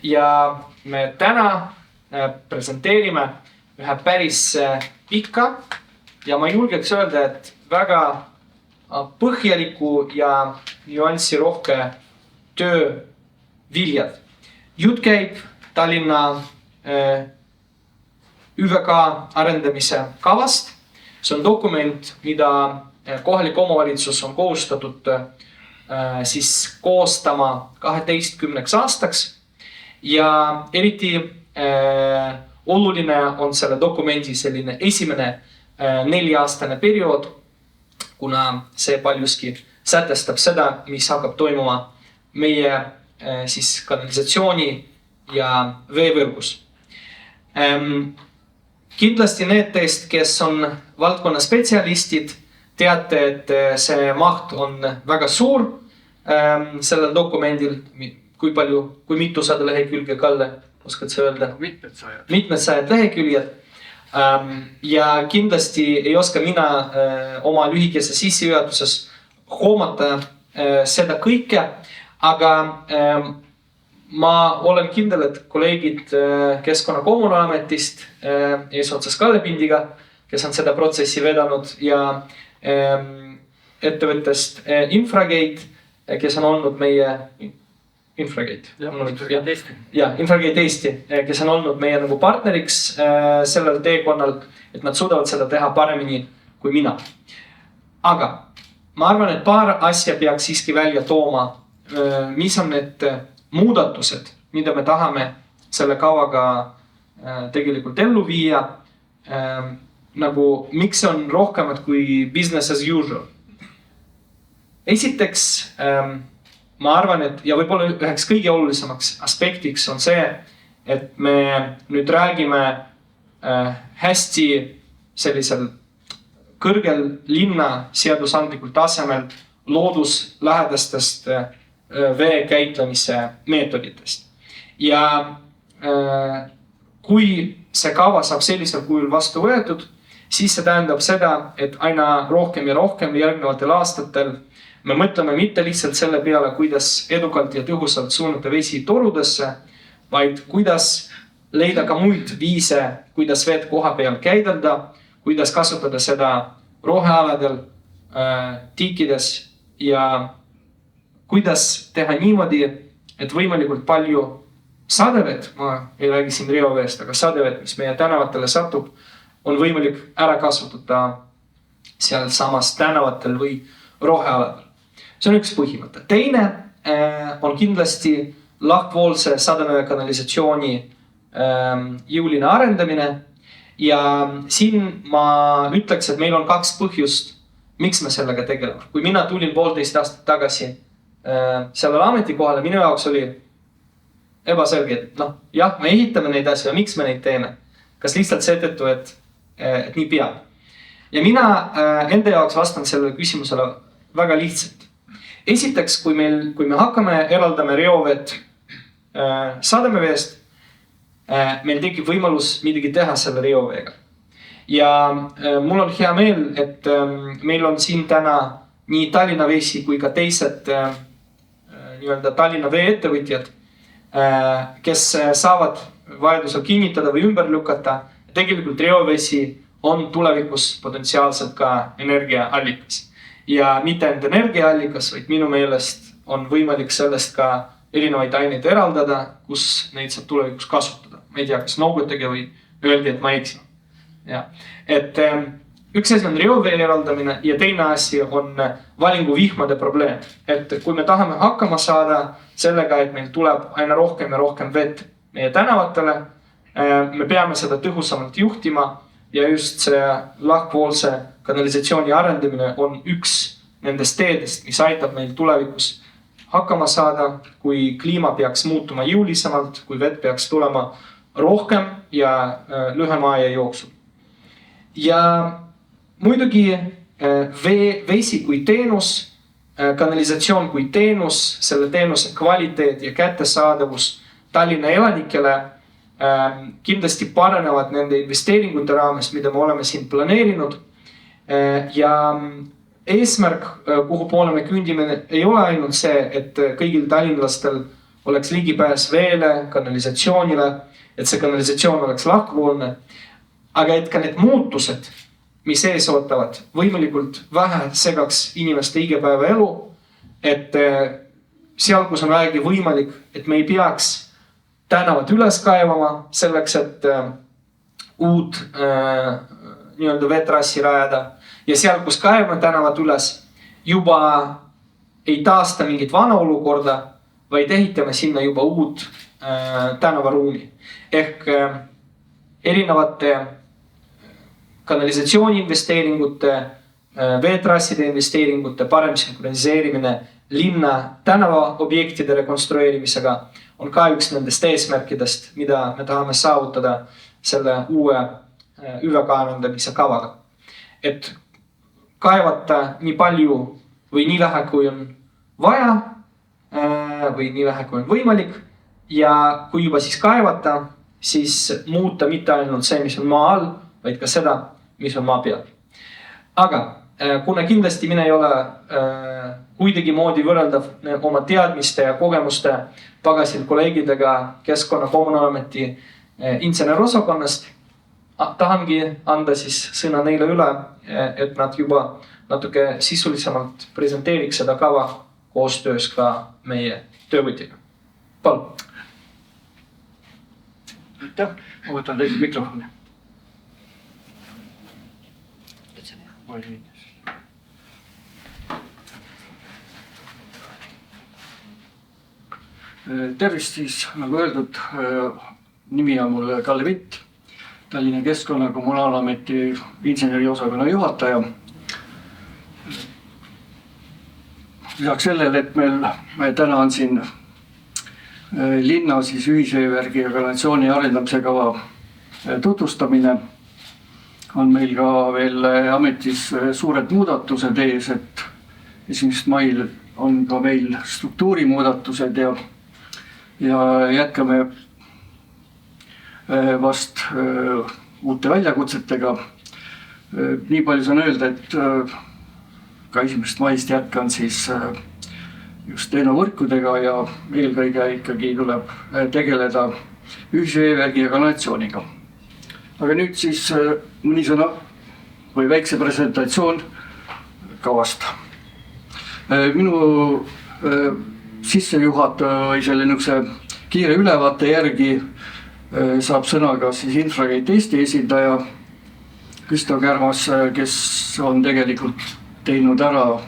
ja me täna presenteerime ühe päris pika ja ma julgeks öelda, et väga põhjaliku ja nüansirohke töö viljad. Jutt käib Tallinna ÜVK arendamise kavast. See on dokument, mida kohalik omavalitsus on kohustatud koostama 12 aastaks. Ja eriti oluline on selle dokumendi selline esimene 4-aastane periood, kuna see paljuski sätestab seda, mis hakkab toimuma meie kanalisatsiooni ja veevõrgus. Kindlasti need teist, kes on valdkonna spetsialistid, teate, et see maht on väga suur sellel dokumendil. Kui mitusada lehekülge, Kalle, oskad sa öelda? Mitmed sajad leheküljed. Ja kindlasti ei oska mina oma lühikese sissejuhatuses hoomata seda kõike, aga ma olen kindel, et kolleegid Keskkonna-Kommunaalametist eesotsas Kalle Pindiga, kes on seda protsessi vedanud, ja ettevõttest Infragate, kes on olnud meie Infragate Eesti, kes on olnud meie nagu partneriks sellel teekonnal, et nad suudavad seda teha paremini kui mina. Aga ma arvan, et paar asja peaks siiski välja tooma, mis on need muudatused, mida me tahame selle kavaga tegelikult ellu viia, nagu miks on rohkemat kui business as usual. Esiteks, ma arvan, et ja võib-olla üheks kõige olulisemaks aspektiks on see, et me nüüd räägime hästi sellisel kõrgel linna seadusandlikul tasemel looduslähedastest vee käitlemise meetoditest. Ja kui see kava saab sellisel kujul vastu võetud, siis see tähendab seda, et aina rohkem ja rohkem järgnevatel aastatel me mõtleme mitte lihtsalt selle peale, kuidas edukalt ja tõhusalt suunata vesi torudesse, vaid kuidas leida ka muid viise, kuidas vett koha peal käidelda, kuidas kasutada seda rohealadel, tiikides ja kuidas teha niimoodi, et võimalikult palju sadevett, ma ei räägi siin reoveest, aga sadevett, mis meie tänavatele satub, on võimalik ära kasutada seal samas tänavatel või rohealadel. See on üks põhimõte. Teine on kindlasti lahkvoolse sademevee kanalisatsiooni jõuline arendamine. Ja siin ma ütleks, et meil on 2 põhjust, miks me sellega tegeleme. Kui mina tulin 1,5 aastat tagasi sellele ametikohale, minu jaoks oli ebaselge, et jah, me ehitame neid asju, miks me neid teeme. Kas lihtsalt seetõttu, et nii peab. Ja mina enda jaoks vastan sellele küsimusele väga lihtsalt. Esiteks, kui me hakkame eraldama reovett sademeveest, meil tekib võimalus midagi teha selle reoveega. Ja mul on hea meel, et meil on siin täna nii Tallinna Vesi kui ka teised Tallinna veeettevõtjad, kes saavad vajadusel kinnitada või ümber lükata. Tegelikult reovesi on tulevikus potentsiaalselt ka energiaallikas. Ja mitte ainult energiaallikas, vaid minu meelest on võimalik sellest ka erinevaid aineid eraldada, kus neid saab tulevikus kasutada. Ma ei tea, kas noogutage või öeldi, et ma eksin. Et üks asi on reovee eraldamine ja teine asi on valinguvihmade probleem. Et kui me tahame hakkama saada sellega, et meil tuleb aina rohkem ja rohkem vett meie tänavatele, me peame seda tõhusamalt juhtima ja just see lahkvoolse kanalisatsiooni arendamine on üks nendest teedest, mis aitab meil tulevikus hakkama saada, kui kliima peaks muutuma jõulisemalt, kui vett peaks tulema rohkem ja lühema aja jooksul. Ja muidugi vesi kui teenus, kanalisatsioon kui teenus, selle teenuse kvaliteet ja kättesaadavus Tallinna elanikele kindlasti paranevad nende investeeringute raames, mida me oleme siin planeerinud. Ja eesmärk, kuhu poole me kündime, ei ole ainult see, et kõigil tallinlastel oleks ligipääs veele, kanalisatsioonile, et see kanalisatsioon oleks lahkuvoolne. Aga et ka need muutused, mis ees ootavad, võimalikult vähe segaks inimeste igapäevaelu, et seal, kus on vähegi võimalik, et me ei peaks tänavad üles kaevama selleks, et uut nii-öelda veetrassi rajada. Ja seal, kus kaevame tänavad üles, juba ei taasta mingit vana olukorda, vaid ehitame sinna juba uut tänavaruumi. Ehk erinevate kanalisatsiooni investeeringute, veetrasside investeeringute parem synkroniseerimine linna tänavaobjektide rekonstrueerimisega on ka üks nendest eesmärkidest, mida me tahame saavutada selle uue üvekaevandamise kavaga. Et kaevata nii palju või nii vähe, kui on vaja või nii vähe, kui on võimalik. Ja kui juba siis kaevata, siis muuta mitte ainult see, mis on maa all, vaid ka seda, mis on maa peal. Aga kuna kindlasti mina ei ole kuidagi moodi võrreldav oma teadmiste ja kogemuste pagasil kolleegidega Keskkonna Kommunaalameti insenerosakonnast, tahangi anda siis sõna neile üle, et nad juba natuke sisulisemalt presenteeriks seda kava koostöös ka meie töövõtjaga. Palun. Aitäh, ma võtan teise mikrofoni. Tervist siis, nagu öeldud, nimi on mul Kalle Vitt, Tallinna Keskkonna Kommunaalameti inseneriosakonna juhataja. Lisaks sellele, et meil täna on siin linna siis ühisveevärgi ja kanalisatsiooni arendamise kava tutvustamine, on meil ka veel ametis suured muudatused ees, et 1. mail on ka meil struktuurimuudatused ja jätkame vast uute väljakutsetega. Nii palju saan öelda, et ka 1. maist jätkan siis just tehnovõrkudega ja eelkõige ikkagi tuleb tegeleda ühisveevärgi ja kanalisatsiooniga. Aga nüüd siis mõni sõna või väikse presentatsioon kavast. Minu sissejuhataja või selle kiire ülevaate järgi saab sõna ka siis Infragate Eesti esindaja Kristo Kärmas, kes on tegelikult teinud ära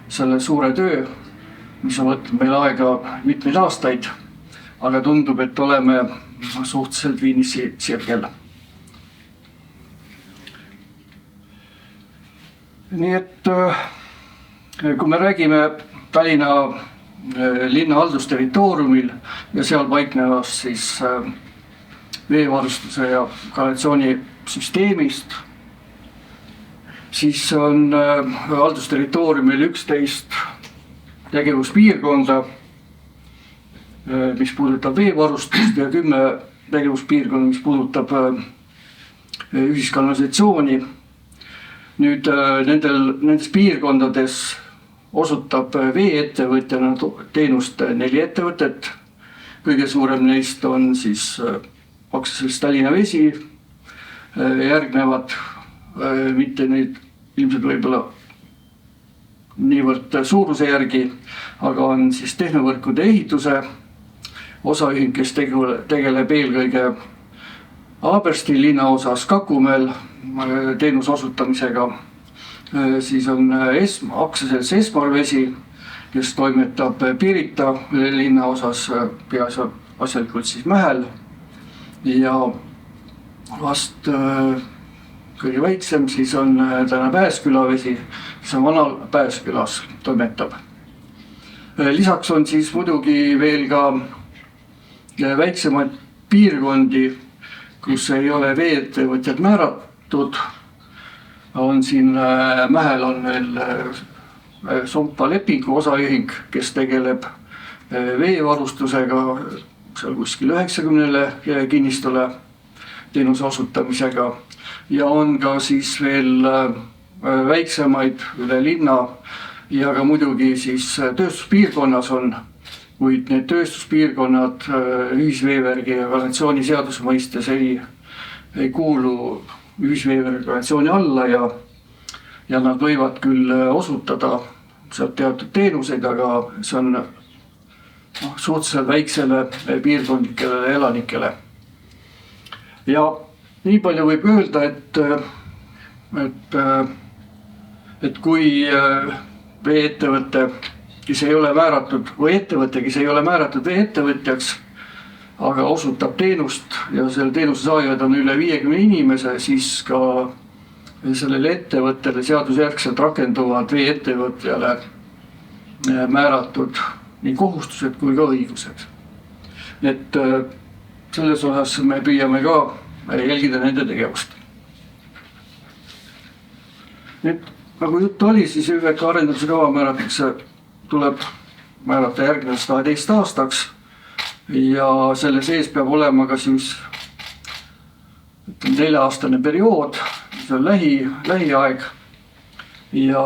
selle suure töö, mis on võtnud meil aega mitmeid aastaid, aga tundub, et oleme suhteliselt viinissi sirgel. Nii et kui me räägime Tallinna linna haldusterritooriumil ja seal paiknevast siis veevarustuse ja kanalisatsiooni süsteemist, siis on haldusterritooriumil 11 tegevuspiirkonda, mis puudutab veevarustust ja 10 tegevuspiirkonda, mis puudutab ühiskanalisatsiooni. Nüüd nendes piirkondades osutab veeettevõtjana teenust 4 ettevõtet. Kõige suurem neist on siis aktsiaselts Tallinna Vesi, järgnevad mitte neid ilmselt võib-olla niivõrd suuruse järgi, aga on siis tehnovõrkude ehituse osaühing, kes tegeleb eelkõige Haabersti linnaosas Kakumäel teenuse osutamisega. Siis on aktsiaselts Esmar Vesi, kes toimetab Pirita linnaosas peaasjalikult siis Mähel. Ja vast kõige väiksem siis on täna Pääsküla Vesi, kes on Vanal Pääskülas toimetab. Lisaks on siis muidugi veel ka väiksemaid piirkondi, kus ei ole veeettevõtjad määratud. On siin Mähel on veel Sompa lepingu osaühing, kes tegeleb veevarustusega seal kuskil 90 kinnistule teenuse osutamisega. Ja on ka siis veel väiksemaid üle linna ja ka muidugi siis tööstuspiirkonnas on kuid need tööstuspiirkonnad ühisveevärgi ja kanalisatsiooni seaduse mõistes ei kuulu ühisveevärgi kanalisatsiooni alla ja nad võivad küll osutada sealt teatud teenuseid, aga see on suhteliselt väiksele piirkondlikele elanikele. Ja nii palju võib öelda, et kui veeettevõte, kes ei ole määratud või ettevõte, kes ei ole määratud veeettevõtjaks, aga osutab teenust ja selle teenuse saajad on üle 50 inimese, siis ka sellele ettevõttele seadusjärgselt rakenduvad veeettevõtjale määratud nii kohustused kui ka õigused. Et selles osas me püüame ka jälgida nende tegevust. Nüüd, nagu juttu oli, siis ÜVK arendamise kava tuleb määrata järgnevast 12 aastaks ja selle sees peab olema ka siis 4-aastane periood, see on lähiaeg ja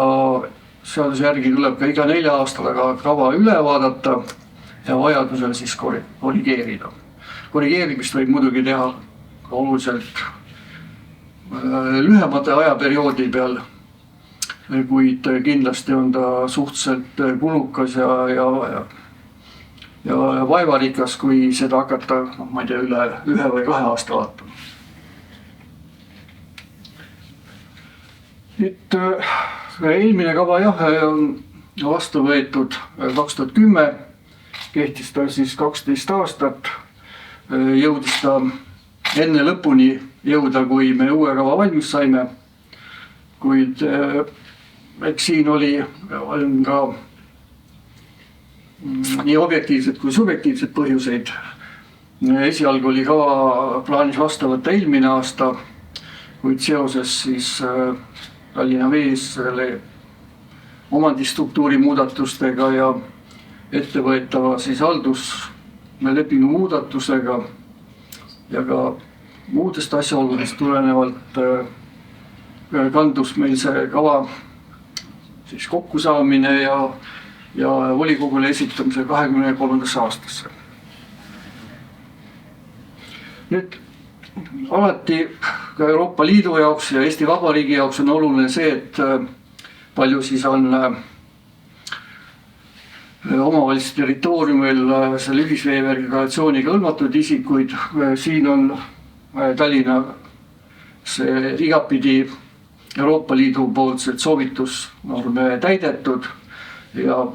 seaduse järgi tuleb ka iga 4 aastaga kava üle vaadata ja vajadusel siis korrigeerida. Korrigeerimist võib muidugi teha oluliselt lühemate ajaperioodi peal, kuid kindlasti on ta suhteliselt kulukas ja vaevarikas, kui seda hakata, ma ei tea, üle 1 või 2 aasta vaatama. Nüüd eelmine kava on vastu võetud 2010, kehtis ta siis 12 aastat, jõudis ta enne lõpuni jõuda, kui me uue kava valmis saime, kuid eks siin on ka nii objektiivsed kui subjektiivsed põhjuseid. Esialgu oli kava plaanis vastu võtta eelmine aasta, kuid seoses siis Tallinna Vees omandistruktuuri muudatustega ja ettevõetava siis halduslepingu muudatusega ja ka muudest asjaoludest tulenevalt kandus meil see kava siis kokkusaamine ja volikogule esitamise 23. aastasse. Nüüd alati ka Euroopa Liidu jaoks ja Eesti Vabariigi jaoks on oluline see, et palju siis on omavalitsuse territooriumil selle ühisveevärgi kanalisatsiooniga hõlmatud isikuid. Siin on Tallinna see igapidi Euroopa Liidu poolsed soovitusnorme täidetud ja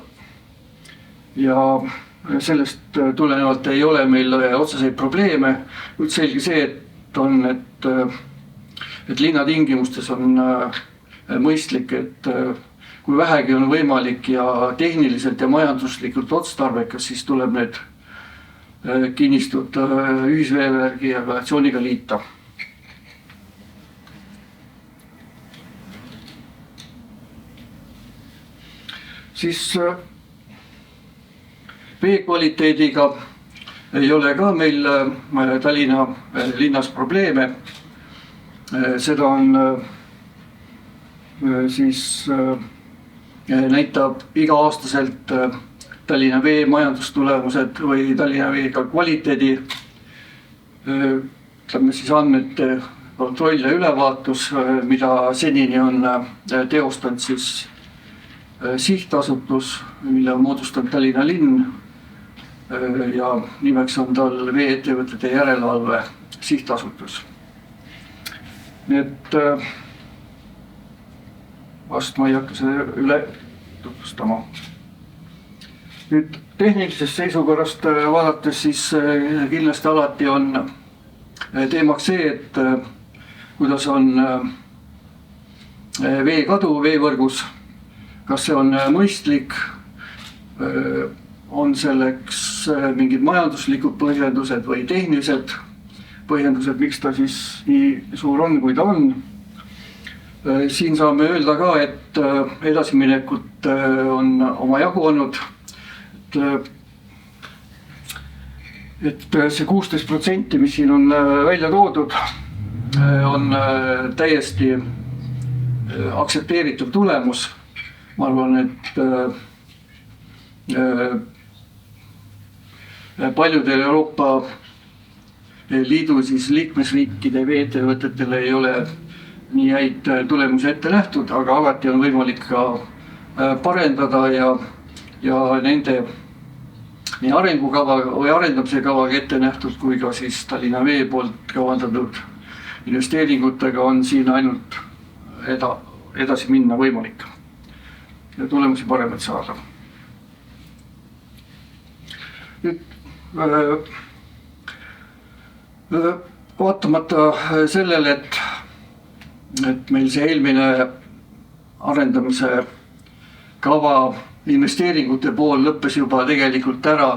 sellest tulenevalt ei ole meil otseseid probleeme. Kuid selge see, et linna tingimustes on mõistlik, et kui vähegi on võimalik ja tehniliselt ja majanduslikult otstarbekas, siis tuleb need kinnistud ühisveevärgi ja kanalisatsiooniga liita. Siis vee kvaliteediga ei ole ka meil Tallinna linnas probleeme. Seda on siis näitab iga-aastaselt Tallinna vee majandustulemused või Tallinna vee kvaliteedi siis andmete kontroll ja ülevaatus, mida senini on teostanud siis sihtasutus, mille on moodustanud Tallinna linn ja nimeks on tal vee-ettevõtete järelevalve sihtasutus. Nii et vast ma ei hakka seda üle tutvustama. Nüüd tehnilisest seisukorrast vaadates siis kindlasti alati on teemaks see, et kuidas on veekadu veevõrgus, kas see on mõistlik, on selleks mingid majanduslikud põhjendused või tehnilised põhjendused, miks ta siis nii suur on, kui ta on. Siin saame öelda ka, et edasiminekut on omajagu olnud, et see 16%, mis siin on välja toodud, on täiesti aktsepteeritav tulemus. Ma arvan, et paljudel Euroopa Liidu siis liikmesriikide vee-ettevõtetele ei ole nii häid tulemusi ette nähtud, aga alati on võimalik ka parendada ja nende nii arengukava või arendamise kavaga ette nähtud kui ka siis Tallinna Vee poolt kavandatud investeeringutega on siin ainult edasi minna võimalik ja tulemusi paremalt saada. Nüüd vaatamata sellele, et meil see eelmine arendamise kava investeeringute pool lõppes juba tegelikult ära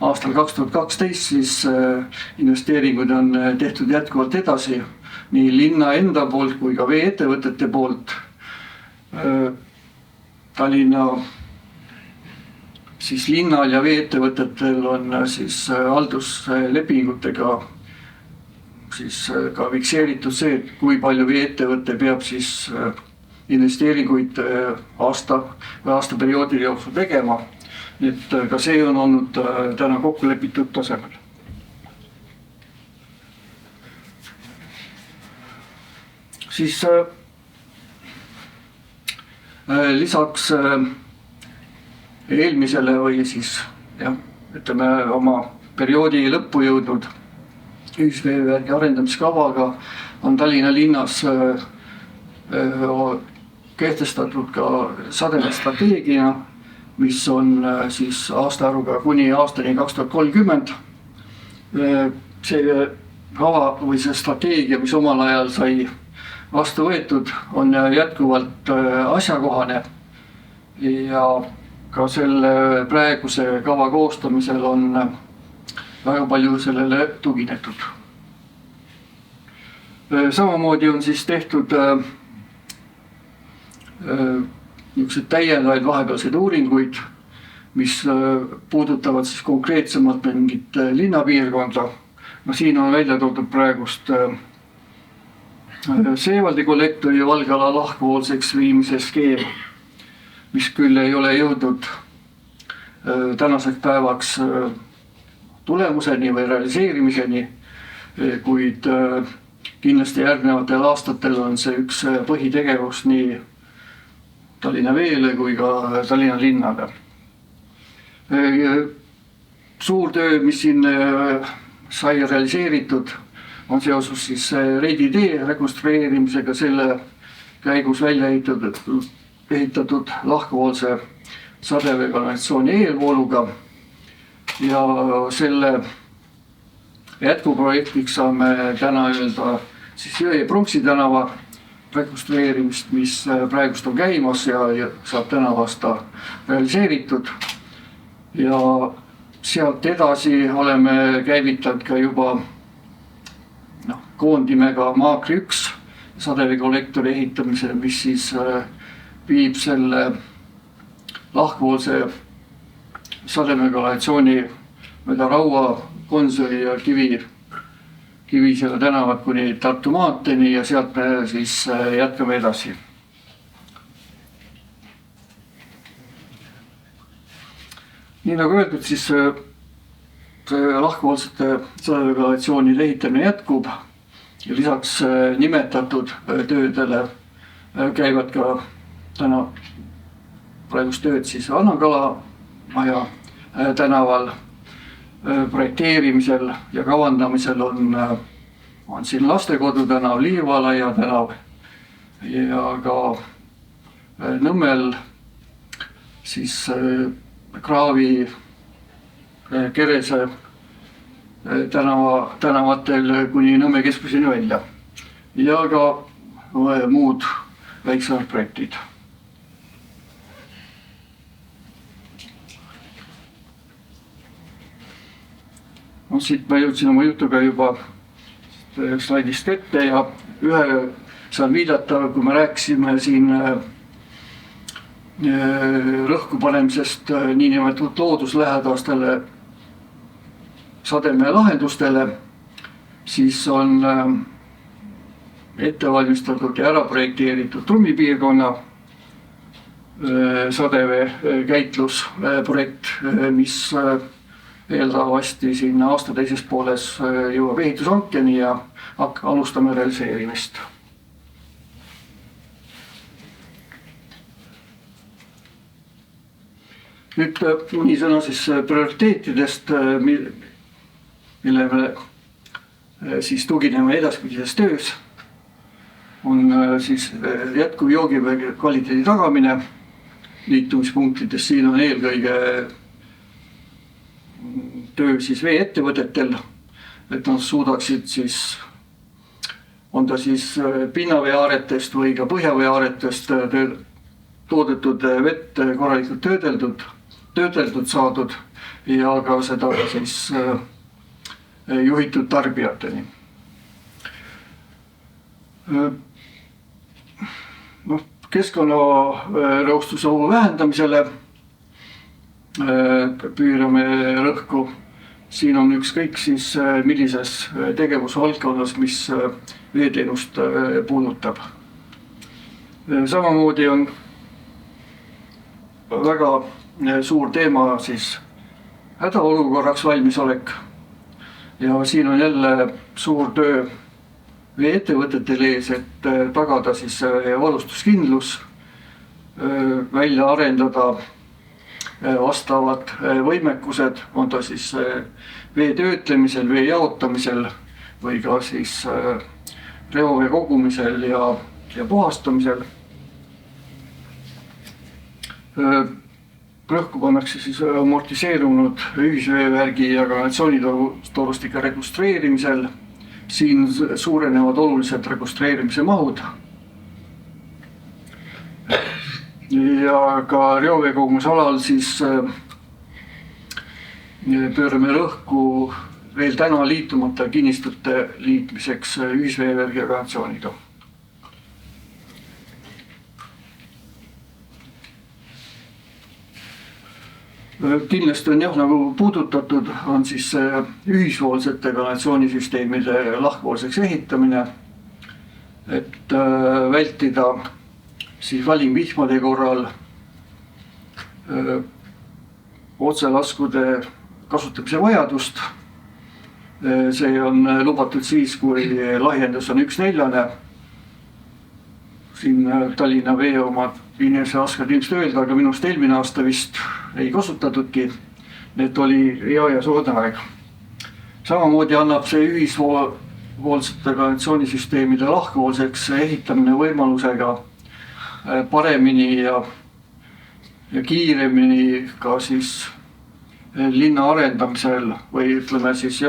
aastal 2012, siis investeeringud on tehtud jätkuvalt edasi nii linna enda poolt kui ka vee-ettevõtete poolt. Tallinna siis linnal ja vee-ettevõtetel on siis halduslepingutega siis ka fikseeritud see, et kui palju vee-ettevõte peab siis investeeringuid aastaperioodil jooksul tegema. Et ka see on olnud täna kokku lepitud tasemel. Siis lisaks eelmisele või siis ütleme oma perioodi lõppu jõudnud ühisveevärgi arendamiskavaga on Tallinna linnas kehtestatud ka sademestrateegia, mis on siis aastaarvuga kuni aastani 2030. See kava või see strateegia, mis omal ajal sai vastu võetud, on jätkuvalt asjakohane ja ka selle praeguse kava koostamisel on väga palju sellele tuginetud. Samamoodi on siis tehtud niisugused täiendavaid vahepealseid uuringuid, mis puudutavad siis konkreetsemalt mingit linnapiirkonda. Siin on välja toodud praegust Seevaldi kollektori ja Valgala lahkvoolseks viimise skeem, mis küll ei ole jõudnud tänaseks päevaks tulemuseni või realiseerimiseni, kuid kindlasti järgnevatel aastatel on see üks põhitegevus nii Tallinna Veele kui ka Tallinna linnale. Suur töö, mis siin sai realiseeritud, on seosus siis Reidi tee rekonstrueerimisega, selle käigus välja ehitatud lahkvoolse sadeveekanalisatsiooni eelvooluga ja selle jätkuprojektiks saame täna öelda siis Jõe Pronksi tänava rekonstrueerimist, mis praegust on käimas ja saab täna vasta realiseeritud. Ja sealt edasi oleme käivitanud ka juba koondimega Maakri 1 sadeveekollektori ehitamise, mis siis viib selle lahkvoolse sadeveekanalisatsiooni mööda Raua, Gonsiori ja Kivisella tänavat kuni Tartu maanteeni ja sealt me siis jätkame edasi. Nii nagu öeldud, siis lahkvoolsete sadeveekanalisatsioonide ehitamine jätkub ja lisaks nimetatud töödele käivad ka täna praegust tööd siis Anna-Kala maja tänaval. Projekteerimisel ja kavandamisel on siin Lastekodu tänav, Liivalaia tänav ja ka Nõmmel siis Kraavi, Kerese tänavatel kuni Nõmme keskuseni välja ja ka muud väiksemad projektid. Siit ma jõudsin oma jutuga juba slaidist ette ja ühe saan viidata, kui me rääkisime siin rõhku panemisest niinimetatud looduslähedastele sademelahendustele, siis on ette valmistatud ja ära projekteeritud Trummipiirkonna sadevee käitlusprojekt, mis eeldatavasti siin aasta teises pooles jõuab ehitushankeni ja alustame realiseerimist. Nüüd mõni sõna siis prioriteetidest, mille me siis tugineme edaspidises töös, on siis jätkuv joogivee kvaliteedi tagamine liitumispunktides. Siin on eelkõige töö siis veeettevõtetel, et nad suudaksid siis, on ta siis pinnaveeaaretest või ka põhjaveeaaretest toodetud vett korralikult töödeldud saadud ja ka seda siis juhitud tarbijateni. Keskkonnareostuse ohu vähendamisele püürame rõhku. Siin on ükskõik siis millises tegevusvaldkonnas, mis veeteenust puudutab. Samamoodi on väga suur teema siis hädaolukorraks valmisolek ja siin on jälle suur töö veeettevõtetel ees, et tagada siis varustuskindlus, välja arendada vastavad võimekused, on ta siis vee töötlemisel, vee jaotamisel või ka siis reovee kogumisel ja puhastamisel. Rõhku pannakse siis amortiseerunud ühisveevärgi ja kanalisatsioonitorustike rekonstrueerimisel. Siin suurenevad oluliselt rekonstrueerimise mahud. Ja ka reoveekogumisalal siis pöörame rõhku veel täna liitumata kinnistute liitmiseks ühisveevärgi ja kanalisatsiooniga. Kindlasti on nagu puudutatud, on siis ühisvoolsete kanalisatsioonisüsteemide lahkvoolseks ehitamine, et vältida siis valingvihmade korral otselaskude kasutamise vajadust. See on lubatud siis, kui lahjendus on 1/4. Siin Tallinna Vee omad inimese oskad ilmselt öelda, aga minust eelmine aasta vist ei kasutatudki. Need oli hea ja soodne aeg. Samamoodi annab see ühisvoolsete kanalisatsioonisüsteemide lahkvoolseks ehitamine võimalusega paremini ja kiiremini ka siis linna arendamisel või ütleme siis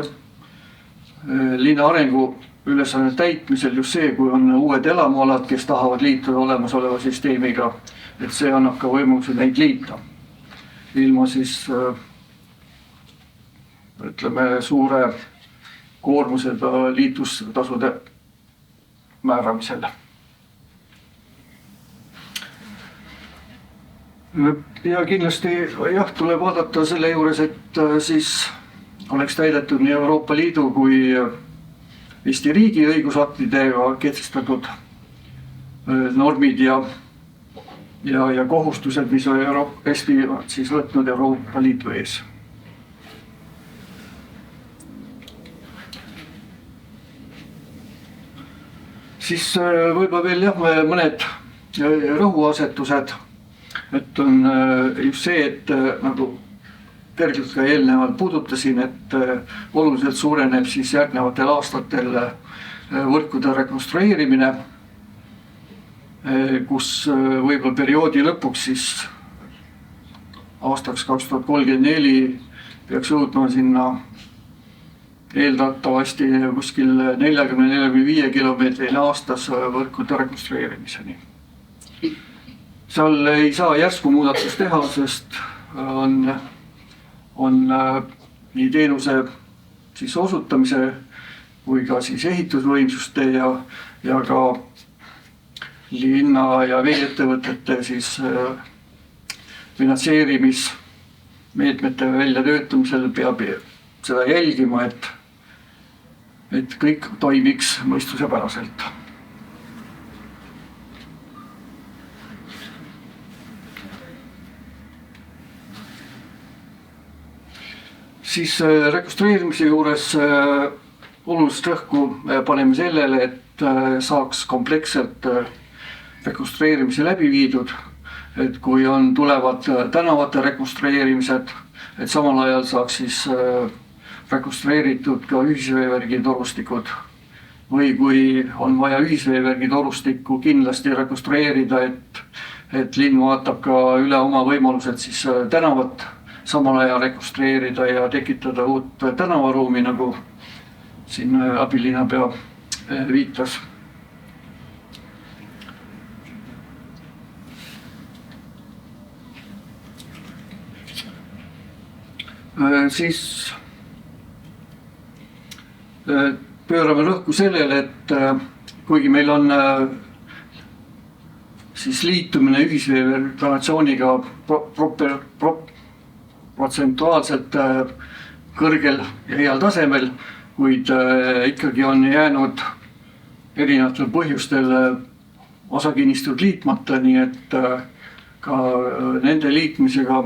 linna arengu ülesanne täitmisel just see, kui on uued elamualad, kes tahavad liituda olemasoleva süsteemiga, et see annab ka võimaluse neid liita. Ilma siis ütleme suure koormusega liitustasude määramisel. Ja kindlasti tuleb vaadata selle juures, et siis oleks täidetud nii Euroopa Liidu kui Eesti riigi õigusaktidega kehtestatud normid ja kohustused, mis on Eesti siis võtnud Euroopa Liidu ees. Siis võib-olla veel mõned rõhuasetused, et on just see, et nagu kergelt ka eelnevalt puudutasin, et oluliselt suureneb siis järgnevatel aastatel võrkude rekonstrueerimine, kus võib-olla perioodi lõpuks siis aastaks 2034 peaks jõudma sinna eeldatavasti kuskil 40-45 kilomeetrini aastas võrkude rekonstrueerimiseni. Seal ei saa järsku muudatust teha, sest on nii teenuse siis osutamise kui ka siis ehitusvõimsuste ja ka linna ja veeettevõtete siis finantseerimismeetmete väljatöötamisel peab seda jälgima, et kõik toimiks mõistusepäraselt. Siis rekonstrueerimise juures olulist rõhku paneme sellele, et saaks kompleksselt rekonstrueerimise läbi viidud, et kui tulevad tänavate rekonstrueerimised, et samal ajal saaks siis rekonstrueeritud ka ühisveevärgi torustikud või kui on vaja ühisveevärgi torustikku kindlasti rekonstrueerida, et linn vaatab ka üle oma võimalused siis tänavat samal ajal rekonstrueerida ja tekitada uut tänavaruumi, nagu siin abilinnapea viitas. Siis pöörame rõhku sellele, et kuigi meil on siis liitumine ühisveekanalisatsiooniga protsentuaalselt kõrgel ja heal tasemel, kuid ikkagi on jäänud erinevatel põhjustel osakinnistud liitmata, nii et ka nende liitmisega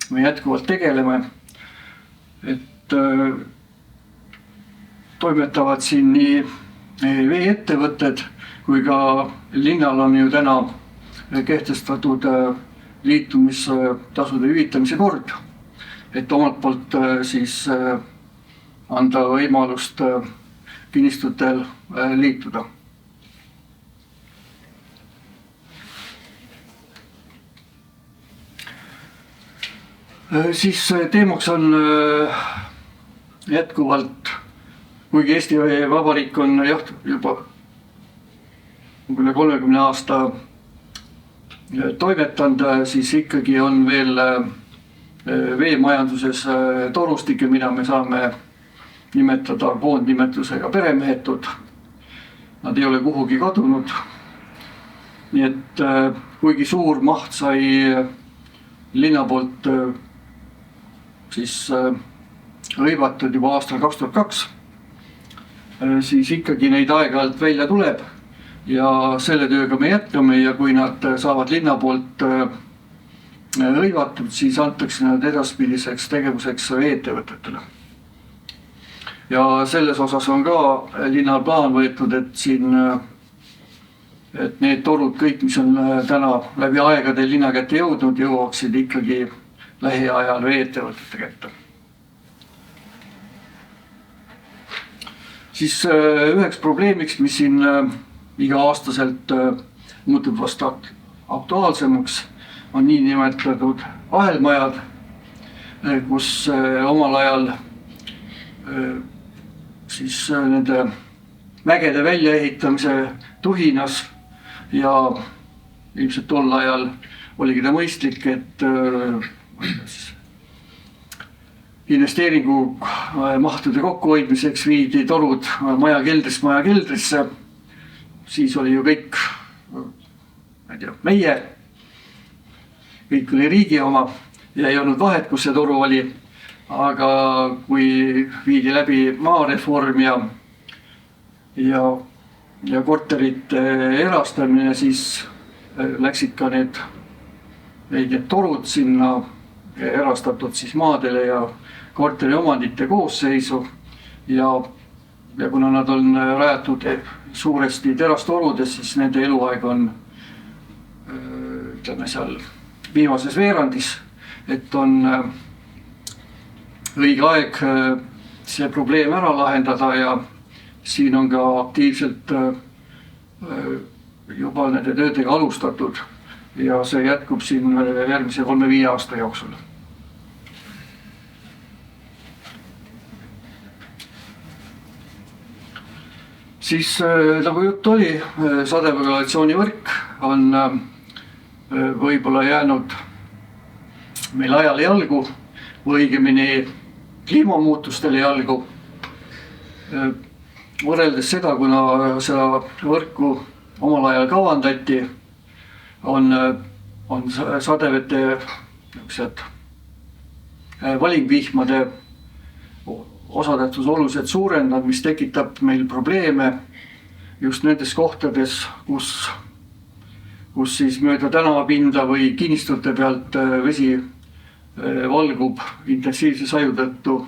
me jätkuvalt tegeleme, et toimetavad siin nii veeettevõtted kui ka linnal on ju täna kehtestatud liitumistasude hüvitamise kord, et omalt poolt siis anda võimalust kinnistutel liituda. Siis teemaks on jätkuvalt, kuigi Eesti Vabariik on juba üle 30 aasta toimetanud, siis ikkagi on veel veemajanduses torustikke, mida me saame nimetada koondnimetusega peremehetud. Nad ei ole kuhugi kadunud. Nii et kuigi suur maht sai linna poolt siis hõivatud juba aastal 2002, siis ikkagi neid aeg-ajalt välja tuleb ja selle tööga me jätkame ja kui nad saavad linna poolt hõivatud, siis antakse nad edaspidiseks tegevuseks veeettevõtetele. Ja selles osas on ka linnal plaan võetud, et need torud kõik, mis on täna läbi aegade linna kätte jõudnud, jõuaksid ikkagi lähiajal veeettevõtete kätte. Siis üheks probleemiks, mis siin iga-aastaselt muutub vast aktuaalsemaks, on nii nimetatud ahelmajad, kus omal ajal siis nende mägede väljaehitamise tuhinas ja ilmselt tol ajal oligi ta mõistlik, et investeeringu mahtude kokkuhoidmiseks viidi torud maja keldrisse. Siis oli ju kõik, meie, kõik oli riigi oma ja ei olnud vahet, kus see toru oli. Aga kui viidi läbi maareform ja korterite erastamine, siis läksid ka need torud sinna erastatud siis maadele ja korteri omandite koosseisu ja kuna nad on rajatud suuresti terastorudes, siis nende eluaeg on ütleme seal viimases veerandis, et on õige aeg see probleem ära lahendada ja siin on ka aktiivselt juba nende töödega alustatud ja see jätkub siin järgmise 3-5 aasta jooksul. Siis nagu jutt oli, sademekanalisatsioonivõrk on võib-olla jäänud meil ajale jalgu või õigemini kliimamuutustele jalgu. Võrreldes seda, kuna seda võrku omal ajal kavandati, on sadevete valingvihmade osatähtsus oluliselt suurendanud, mis tekitab meil probleeme just nendes kohtades, kus siis mööda tänavapinda või kinnistute pealt vesi valgub intensiivse saju tõttu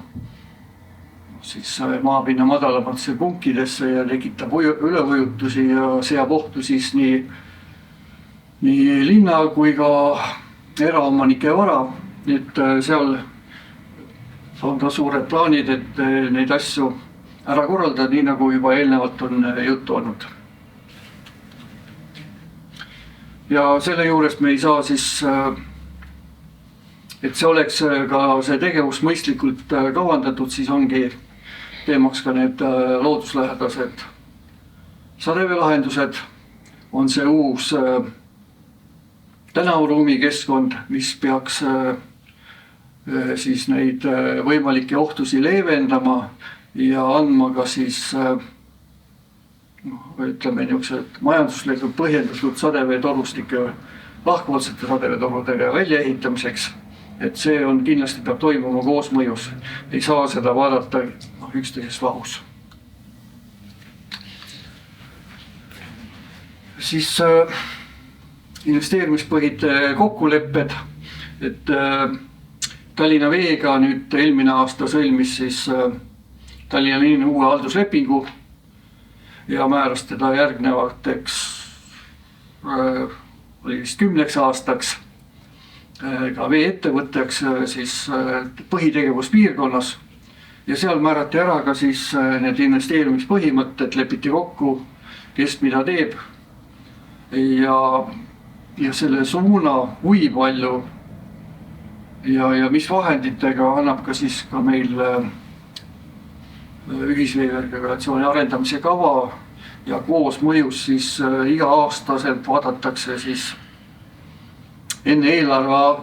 siis maapinna madalamatesse punkidesse ja tekitab üleujutusi ja seab ohtu siis nii linna kui ka eraomanike vara. Et seal on ka suured plaanid, et neid asju ära korraldada, nii nagu juba eelnevalt on juttu olnud. Ja selle juures me ei saa siis, et see oleks ka see tegevus mõistlikult kavandatud, siis ongi teemaks ka need looduslähedased sadeveelahendused. On see uus tänavaruumi keskkond, mis peaks siis neid võimalikke ohtusi leevendama ja andma ka siis ütleme niisugused majanduslikult põhjendatud sadeveetorustike lahkvaldsete sadeveetorudega väljaehitamiseks. Et see on kindlasti peab toimuma koosmõjus. Ei saa seda vaadata üksteisest lahus. Siis investeerimispõhid kokkulepped, et Tallinna Veega nüüd eelmine aasta sõlmis siis Tallinna linn uue halduslepingu ja määras teda järgnevateks oli vist 10 aastaks ka veeettevõtteks siis põhitegevuspiirkonnas ja seal määrati ära ka siis need investeerimispõhimõtted, lepiti kokku, kes mida teeb ja selle suuna, kui palju ja mis vahenditega annab ka siis ka meil ühisveevärgi regulatsiooni arendamise kava ja koos mõjus siis iga aastaselt vaadatakse siis enne eelarve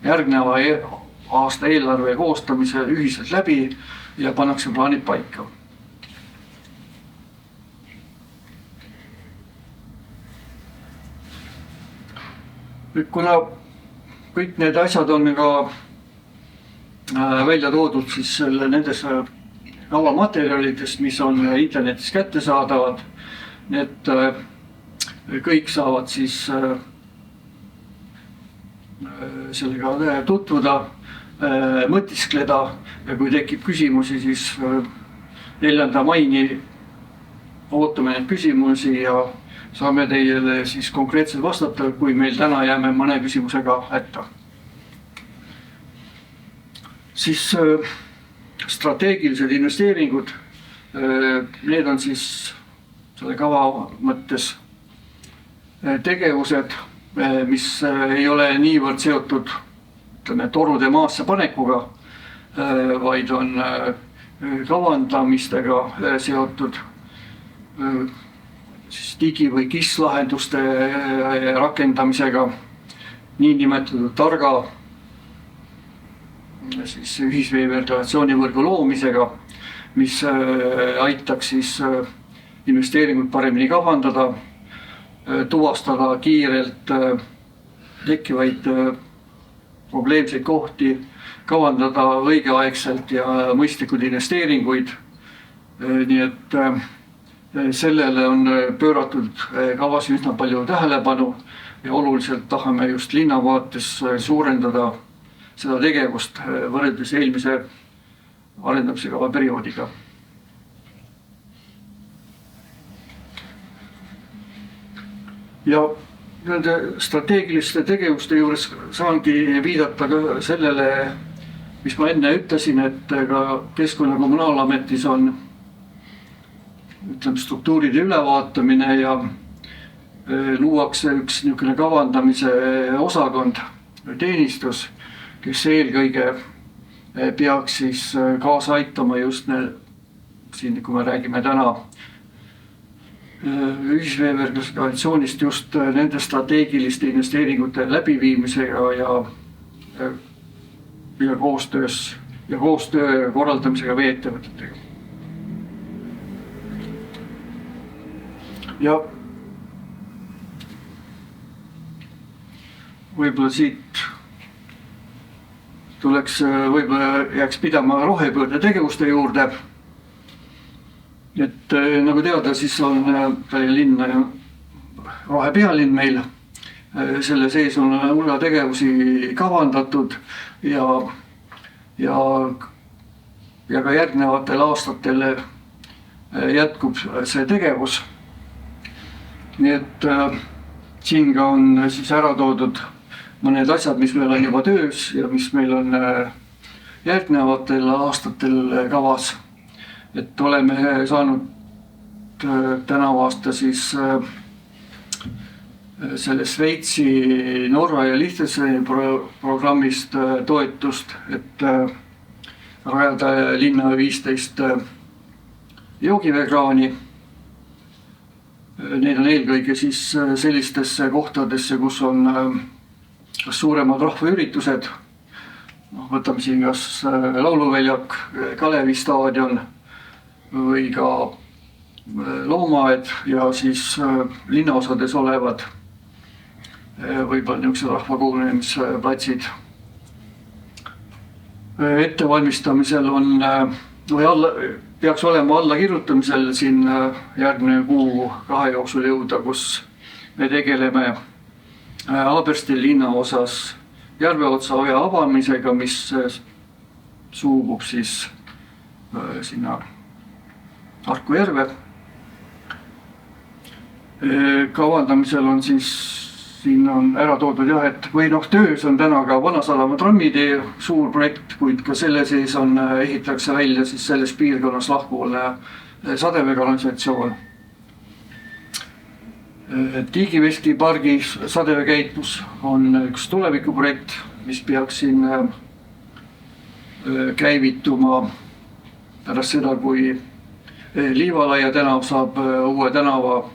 järgneva aasta eelarve koostamise ühiselt läbi ja pannakse plaanid paika. Kuna kõik need asjad on ka välja toodud siis nendes avamaterjalidest, mis on internetis kättesaadavad, need kõik saavad siis sellega tutvuda, mõtiskleda ja kui tekib küsimusi, siis 4. maini ootame neid küsimusi ja saame teile siis konkreetselt vastata, kui meil täna jääme mõne küsimusega hätta. Siis strateegilised investeeringud, need on siis selle kava mõttes tegevused, mis ei ole niivõrd seotud torude maasse panekuga, vaid on kavandamistega seotud siis digi- või KIS-lahenduste rakendamisega, niinimetatud targa siis ühisveeventilatsioonivõrgu loomisega, mis aitaks siis investeeringut paremini kavandada, tuvastada kiirelt tekkivaid probleemseid kohti, kavandada õigeaegselt ja mõistlikud investeeringuid. Nii et sellele on pööratud kavas üsna palju tähelepanu ja oluliselt tahame just linna vaates suurendada seda tegevust võrreldes eelmise arendamise kava perioodiga. Ja nende strateegiliste tegevuste juures saangi viidata ka sellele, mis ma enne ütlesin, et ka Keskkonna- ja Kommunaalametis on struktuuride ülevaatamine ja luuakse üks niisugune kavandamise osakond või teenistus, kes eelkõige peaks siis kaasa aitama just siin, kui me räägime täna ühisveevärgi regulatsioonist just nende strateegiliste investeeringute läbiviimisega ja koostöö korraldamisega veeettevõtetega. Ja võib-olla siit võib-olla jääks pidama rohepöörde tegevuste juurde. Et nagu teada, siis on Tallinna linn rohepealinn meil selle sees on hulga tegevusi kavandatud ja ka järgnevatel aastatel jätkub see tegevus. Nii et siin ka on siis ära toodud mõned asjad, mis meil on juba töös ja mis meil on järgnevatel aastatel kavas. Et oleme saanud tänavu aasta siis selle Šveitsi, Norra ja Liechtensteini programmist toetust, et rajada linna 15 joogiveekraani. Need on eelkõige siis sellistesse kohtadesse, kus on kas suuremad rahvaüritused, võtame siin kas lauluväljak, Kalevi staadion või ka loomaaed ja siis linnaosades olevad võib-olla niisugused rahvakogunemisplatsid. Ettevalmistamisel on peaks olema allakirjutamisel siin järgmine kuu-kahe jooksul jõuda, kus me tegeleme Haabersti linnaosas Järveotsa oja avamisega, mis suubub siis sinna Harku järve. Kavandamisel on siis, siin on ära toodud jah, et töös on täna ka Vanasadama trammitee suur projekt, kuid ka selle sees ehitatakse välja siis selles piirkonnas lahkuvalne sadeveekanalisatsioon. Tiigiveski pargi sadeveekäitlus on üks tulevikuprojekt, mis peaks siin käivituma pärast seda, kui Liivalaia tänav saab uue tänava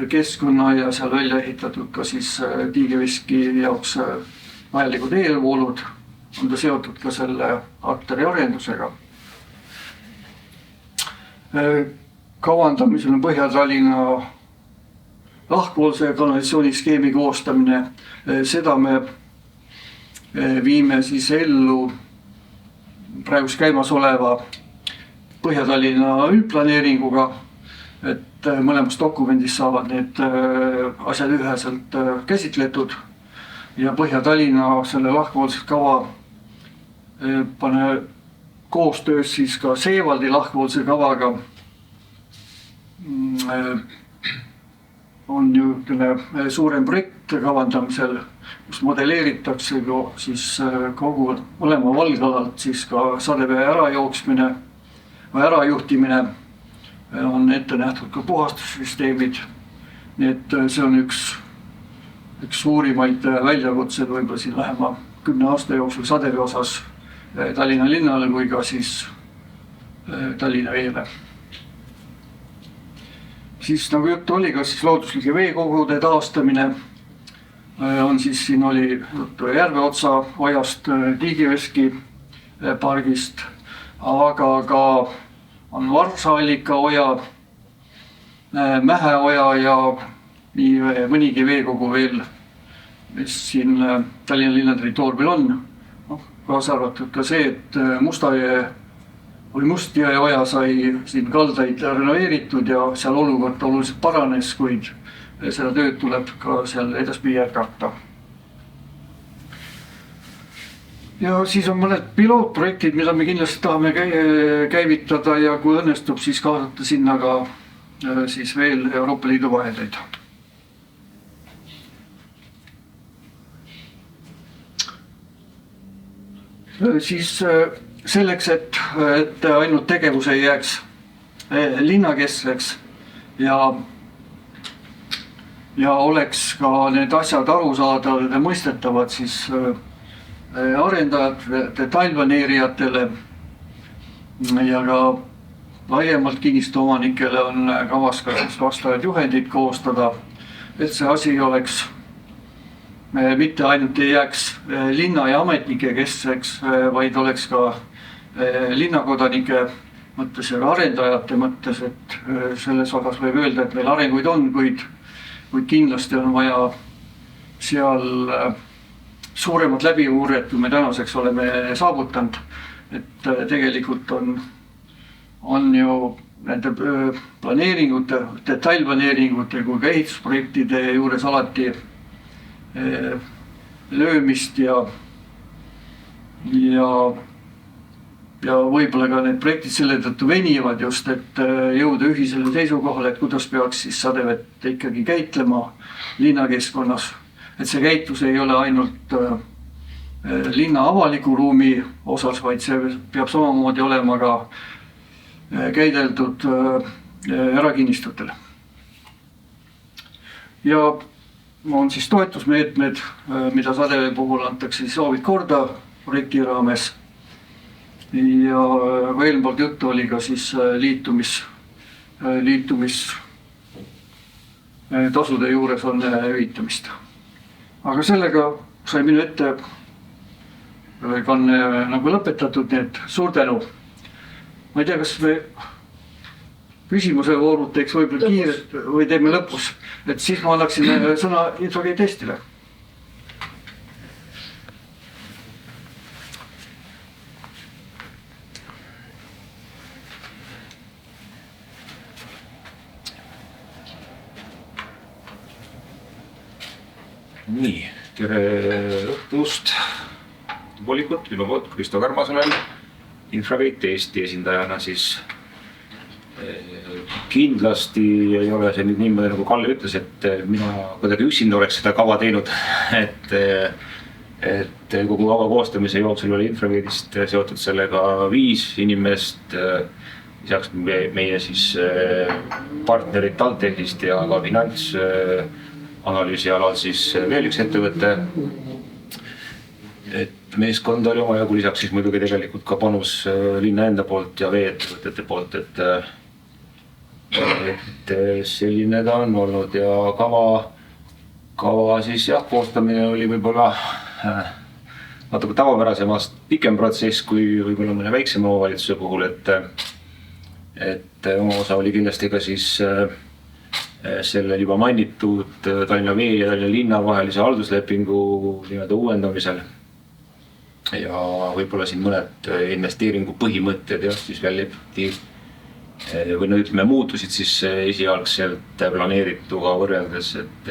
keskkonna ja seal välja ehitatud ka siis Tiigiveski jaoks vajalikud eelvoolud, on ta seotud ka selle arteri arendusega. Kavandamisel on Põhja-Tallinna lahkvoolse kanalisatsiooniskeemi koostamine. Seda me viime siis ellu praegu käimas oleva Põhja-Tallinna üldplaneeringuga, et mõlemas dokumendis saavad need asjad üheselt käsitletud ja Põhja-Tallinna selle lahkvoolse kava pane koostöös siis ka Seevaldi lahkvoolse kavaga on ju suurem projekt kavandamisel, kus modelleeritakse siis kogu mõlema valgalalt siis ka sadevee ärajooksmine või ärajuhtimine, on ette nähtud ka puhastussüsteemid. Nii et see on üks suurimaid väljakutsed võib-olla siin lähema 10 aasta jooksul sadevee osas Tallinna linnale kui ka siis Tallinna veele. Siis nagu juttu oli ka siis looduslike veekogude taastamine on siis siin oli juttu Järveotsa ojast, Tiigiveski pargist, aga ka on Varsa-Allika oja, Mäheoja ja nii mõnigi veekogu veel, mis siin Tallinna linna territooriumil on. Kaasa arvatud ka see, et Mustjõe oja sai siin kaldaid renoveeritud ja seal olukord oluliselt paranes, kuid seda tööd tuleb ka seal edaspidi jätkata. Ja siis on mõned pilootprojektid, mida me kindlasti tahame käivitada ja kui õnnestub, siis kaasata sinna ka siis veel Euroopa Liidu vahendeid. Siis selleks, et ainult tegevus ei jääks linnakeskseks ja oleks ka need asjad arusaadavad ja mõistetavad, siis arendajad, detailplaneerijatele ja ka laiemalt kinnistuomanikele on kavas ka vastavad juhendid koostada, et see asi oleks mitte ainult ei jääks linna ja ametnike keskseks, vaid oleks ka linnakodanike mõttes ja arendajate mõttes, et selles osas võib öelda, et meil arenguid on, kuid kindlasti on vaja seal suuremat läbiuuret, kui me tänaseks oleme saavutanud. Et tegelikult on ju nende planeeringute, detailplaneeringute kui ka ehitusprojektide juures alati löömist ja võib-olla ka need projektid selle tõttu venivad just, et jõuda ühisele seisukohale, et kuidas peaks siis sadevett ikkagi käitlema linnakeskkonnas. Et see käitlus ei ole ainult linna avaliku ruumi osas, vaid see peab samamoodi olema ka käideldud erakinnistutele. Ja on siis toetusmeetmed, mida sadevee puhul antakse siis soovid korda projekti raames. Ja eelpoolt juttu oli ka siis liitumistasude juures on hüvitamist. Aga sellega sai minu ette kanne nagu lõpetatud, nii et suur tänu. Ma ei tea, kas me küsimuse voorud teeks võib-olla kiiret või teeme lõpus, et siis ma annaksin sõna Infogate Eestile. Nii, tere õhtust poolikut, minu poolt Kristo Karmasonen, Infogate Eesti esindajana siis kindlasti ei ole see nüüd niimoodi, nagu Kalle ütles, et mina kuidagi üksinda oleks seda kava teinud, et kogu kava koostamise jooksul oli Infogate'ist seotud sellega 5 inimest, lisaks meie siis partnerid TalTechist ja ka finantsanalüüsi alal siis veel üks ettevõte. Et meeskond oli omajagu, lisaks siis muidugi tegelikult ka panus linna enda poolt ja veeettevõtete poolt, et selline ta on olnud ja kava siis jah, koostamine oli võib-olla natuke tavapärasemast pikem protsess kui võib-olla mõne väiksema omavalitsuse puhul, et oma osa oli kindlasti ka siis sellel juba mainitud Tallinna Vee ja Tallinna linna vahelise halduslepingu nii-öelda uuendamisel. Ja võib-olla siin mõned investeeringu põhimõtted ja siis veel lepiti või ütleme muutusid siis esialgselt planeerituga võrreldes, et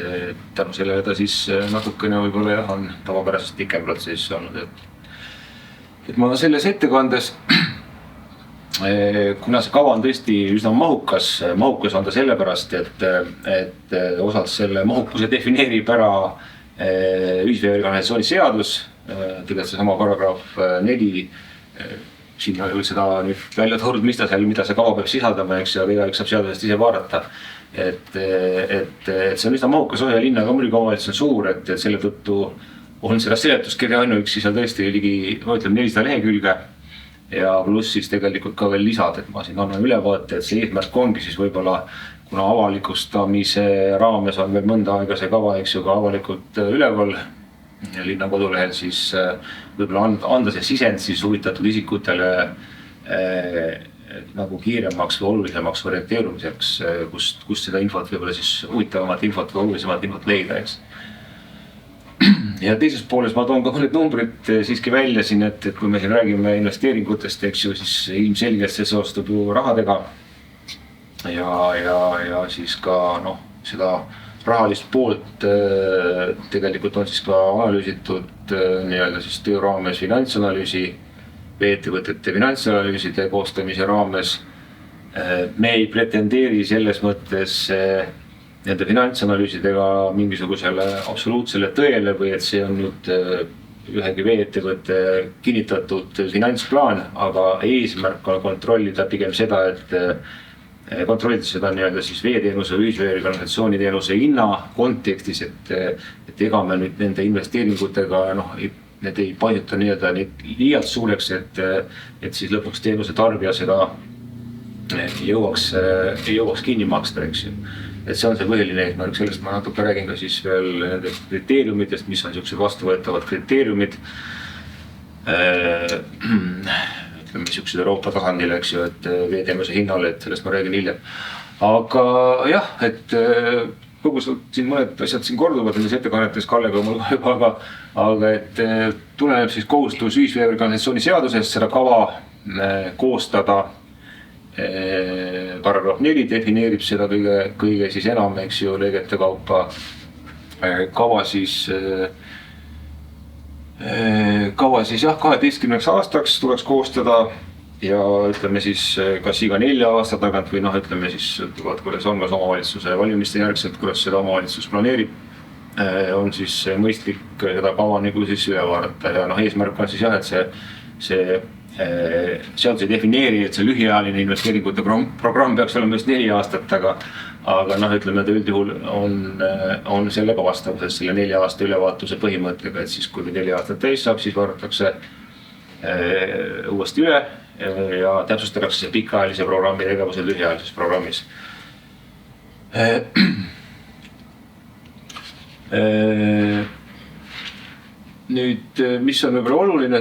tänu sellele ta siis natukene võib-olla jah, on tavapärasest pikem protsess olnud. Et ma selles ettekandes, kuna see kava on tõesti üsna mahukas on ta sellepärast, et osalt selle mahukuse defineerib ära ühisveeorganisatsiooni seadus, tegelikult see sama paragrahv 4, siin ei ole seda nüüd välja toodud, mida see kava peab sisaldama, eks ja igaüks saab seadusest ise vaadata. Et see on üsna mahukas osa linna, aga muidugi omavalitsus on suur, et selle tõttu on seda seletuskirja ainuüksi seal tõesti ligi 400 lehekülge ja pluss siis tegelikult ka veel lisad, et ma siin annan ülevaate, et see eesmärk ongi siis võib-olla, kuna avalikustamise raames on veel mõnda aega see kava, eks ju, ka avalikult üleval linna kodulehel, siis võib-olla anda see sisend siis huvitatud isikutele nagu kiiremaks või olulisemaks orienteerumiseks, kust seda infot võib-olla siis huvitavamat infot või olulisemat infot leida, eks. Ja teises pooles ma toon ka mõned numbrid siiski välja siin, et kui me siin räägime investeeringutest, eks ju, siis ilmselgelt see seostub ju rahadega ja siis ka seda rahalist poolt tegelikult on siis ka analüüsitud nii-öelda siis töö raames finantsanalüüsi, veeettevõtete finantsanalüüside koostamise raames. Me ei pretendeeri selles mõttes nende finantsanalüüsidega mingisugusele absoluutsele tõele või et see on nüüd ühegi veeettevõtte kinnitatud finantsplaan, aga eesmärk on kontrollida pigem seda, kontrollida seda nii-öelda siis veeteenuse või ühisveeorganisatsiooni teenuse hinna kontekstis, et ega me nüüd nende investeeringutega need ei paisuta nii-öelda liialt suureks, et siis lõpuks teenuse tarbija seda ei jõuaks kinni maksta, eks ju. Et see on see põhiline eesmärk, sellest ma natuke räägin ka siis veel nende kriteeriumidest, mis on niisugused vastuvõetavad kriteeriumid. Ütleme niisugused Euroopa tasandil, eks ju, et veeteenuse hinnale, et sellest ma räägin hiljem. Aga jah, et põgusalt siin mõned asjad siin korduvad nendes ettekannetes Kallega mul juba, aga et tuleneb siis kohustus ühisveeorganisatsiooni seadusest seda kava koostada paragrahv 4 defineerib seda kõige siis enam, eks ju, lõigete kaupa. Kava siis jah, 12 aastaks tuleks koostada ja ütleme siis kas iga 4 aasta tagant või ütleme siis, kuidas on kas omavalitsuse valimiste järgselt, kuidas seda omavalitsus planeerib, on siis mõistlik seda kava nagu siis üle vaadata ja eesmärk on siis jah, et see seadus ei defineeri, et see lühiajaline investeeringute programm peaks olema just 4 aastat, aga ütleme, et üldjuhul on sellega vastavuses selle 4 aasta ülevaatuse põhimõttega, et siis kui 4 aastat täis saab, siis vaadatakse uuesti üle ja täpsustatakse see pikaajalise programmi tegevuse lühiajalises programmis. Nüüd, mis on võib-olla oluline,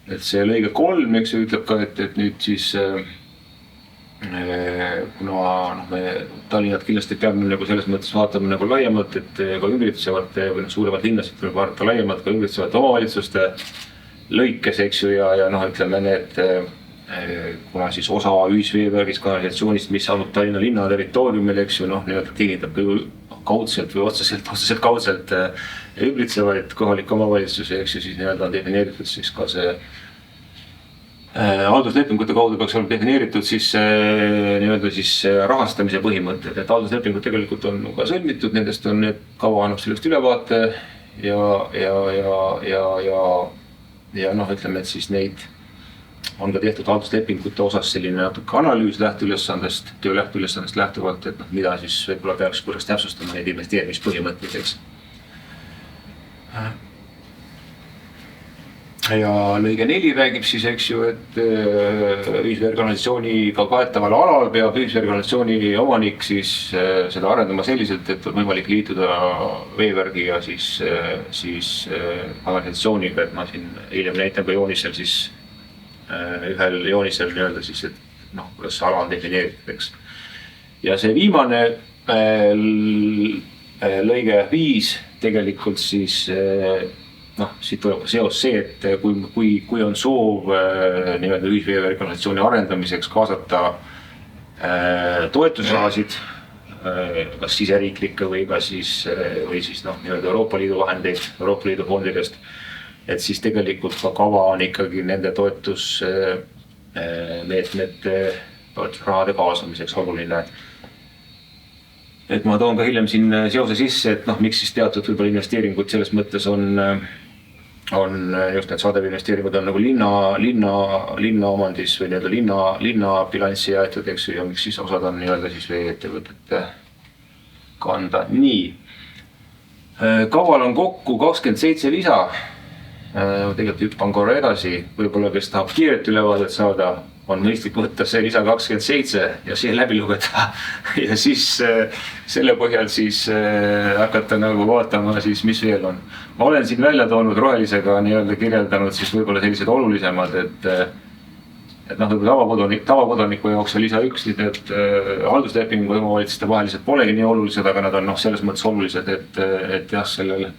et see lõige 3, eks ju, ütleb ka, et nüüd siis kuna me Tallinnat kindlasti peame nagu selles mõttes vaatama nagu laiemalt, et ka ümbritsevate või suuremad linnasid tuleb vaadata laiemalt ka ümbritsevate omavalitsuste lõikes, eks ju, ja ütleme need, kuna siis osa ühisveevärgist, kanalisatsioonist, mis asub Tallinna linna territooriumil, eks ju, nii-öelda teenindab küll kaudselt või otseselt kaudselt ümbritsevaid kohalikke omavalitsusi, eks ju, siis nii-öelda on defineeritud siis ka see halduslepingute kaudu peaks olema defineeritud siis nii-öelda siis rahastamise põhimõtted, et halduslepingud tegelikult on ka sõlmitud, nendest on need kava annab sellest ülevaate ja ütleme, et siis neid on ka tehtud halduslepingute osas selline natuke analüüs töö lähteülesandest lähtuvalt, et mida siis võib-olla peaks korraks täpsustama neid investeerimispõhimõtteid, eks. Ja lõige 4 räägib siis, eks ju, et ühisveekanalisatsiooniga kaetaval alal peab ühisveekanalisatsiooni omanik siis seda arendama selliselt, et on võimalik liituda veevärgi ja siis kanalisatsiooniga, et ma siin hiljem näitan ka joonisel siis ühel joonisel nii-öelda siis, et kuidas see ala on defineeritud, eks. Ja see viimane lõige 5 tegelikult siis siit tuleb ka seos see, et kui on soov nii-öelda ühisveevärgi kanalisatsiooni arendamiseks kaasata toetusrahasid, kas siseriiklikke või siis nii-öelda Euroopa Liidu vahendeid, Euroopa Liidu fondidest, et siis tegelikult ka kava on ikkagi nende toetusmeetmete toetusrahade kaasamiseks oluline. Et ma toon ka hiljem siin seose sisse, et miks siis teatud võib-olla investeeringud selles mõttes on just need sadeveeinvesteeringud on nagu linna omandis või nii-öelda linna bilanssi jäetud, eks ju, ja miks siis osad on nii-öelda siis veeettevõtete kanda. Nii, kaval on kokku 27 lisa. Tegelikult hüppan korra edasi, võib-olla kes tahab kiiret ülevaadet saada, on mõistlik võtta see lisa 27 ja see läbi lugeda ja siis selle põhjal siis hakata nagu vaatama siis, mis veel on. Ma olen siin välja toonud rohelisega nii-öelda kirjeldanud siis võib-olla sellised olulisemad, et võib-olla tavakodaniku jaoks on lisa 1, need halduslepingu omavalitsuste vahelised polegi nii olulised, aga nad on selles mõttes olulised, et jah, sellel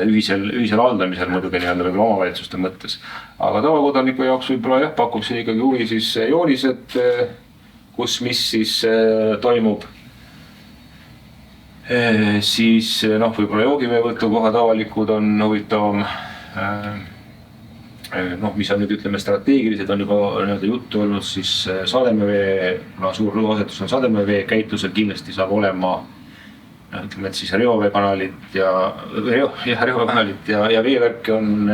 ühisel haldamisel muidugi nii-öelda võib-olla omavalitsuste mõttes. Aga tavakodaniku jaoks võib-olla jah, pakub see ikkagi huvi siis joonised, kus mis siis toimub. Siis võib-olla joogiveevõtukohad avalikud on huvitavam. Mis on nüüd ütleme strateegilised, on juba nii-öelda juttu olnud, siis Sademäevee, suur rõhuasetus on Sademäevee käitlusel kindlasti saab olema ütleme, et siis reoveekanalit ja veevärki on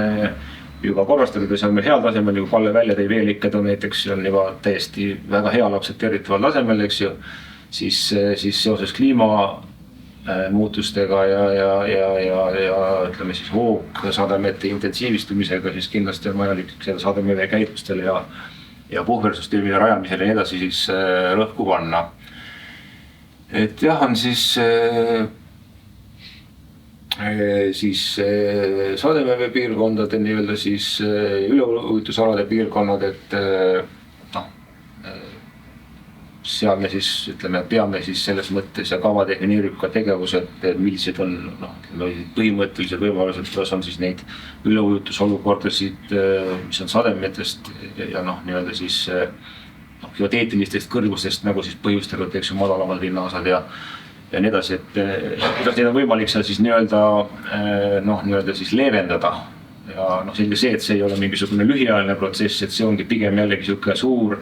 juba korrastatud ja see on meil heal tasemel, nagu Kalle välja tõi, veelikked on näiteks on juba täiesti väga hea aktsepteeritaval tasemel, eks ju, siis seoses kliimamuutustega ja ütleme siis hoogsademete intensiivistumisega, siis kindlasti on vajalik seda Sademäevee käitlustele ja puhversüsteemide rajamisele ja nii edasi siis rõhku panna. Et jah, on siis Sademäevee piirkondade nii-öelda siis üleujutusalade piirkonnad, et seal me siis ütleme, peame siis selles mõttes ja kava defineerib ka tegevused, millised on põhimõttelised võimalused, kuidas on siis neid üleujutusolukordasid, mis on sademetest ja nii-öelda siis geoteetilistest kõrgustest nagu siis põhjustavad, eks ju, madalamad linnaosad ja nii edasi, et kuidas neid on võimalik seal siis nii-öelda siis leevendada. Ja selge see, et see ei ole mingisugune lühiajaline protsess, et see ongi pigem jällegi sihuke suur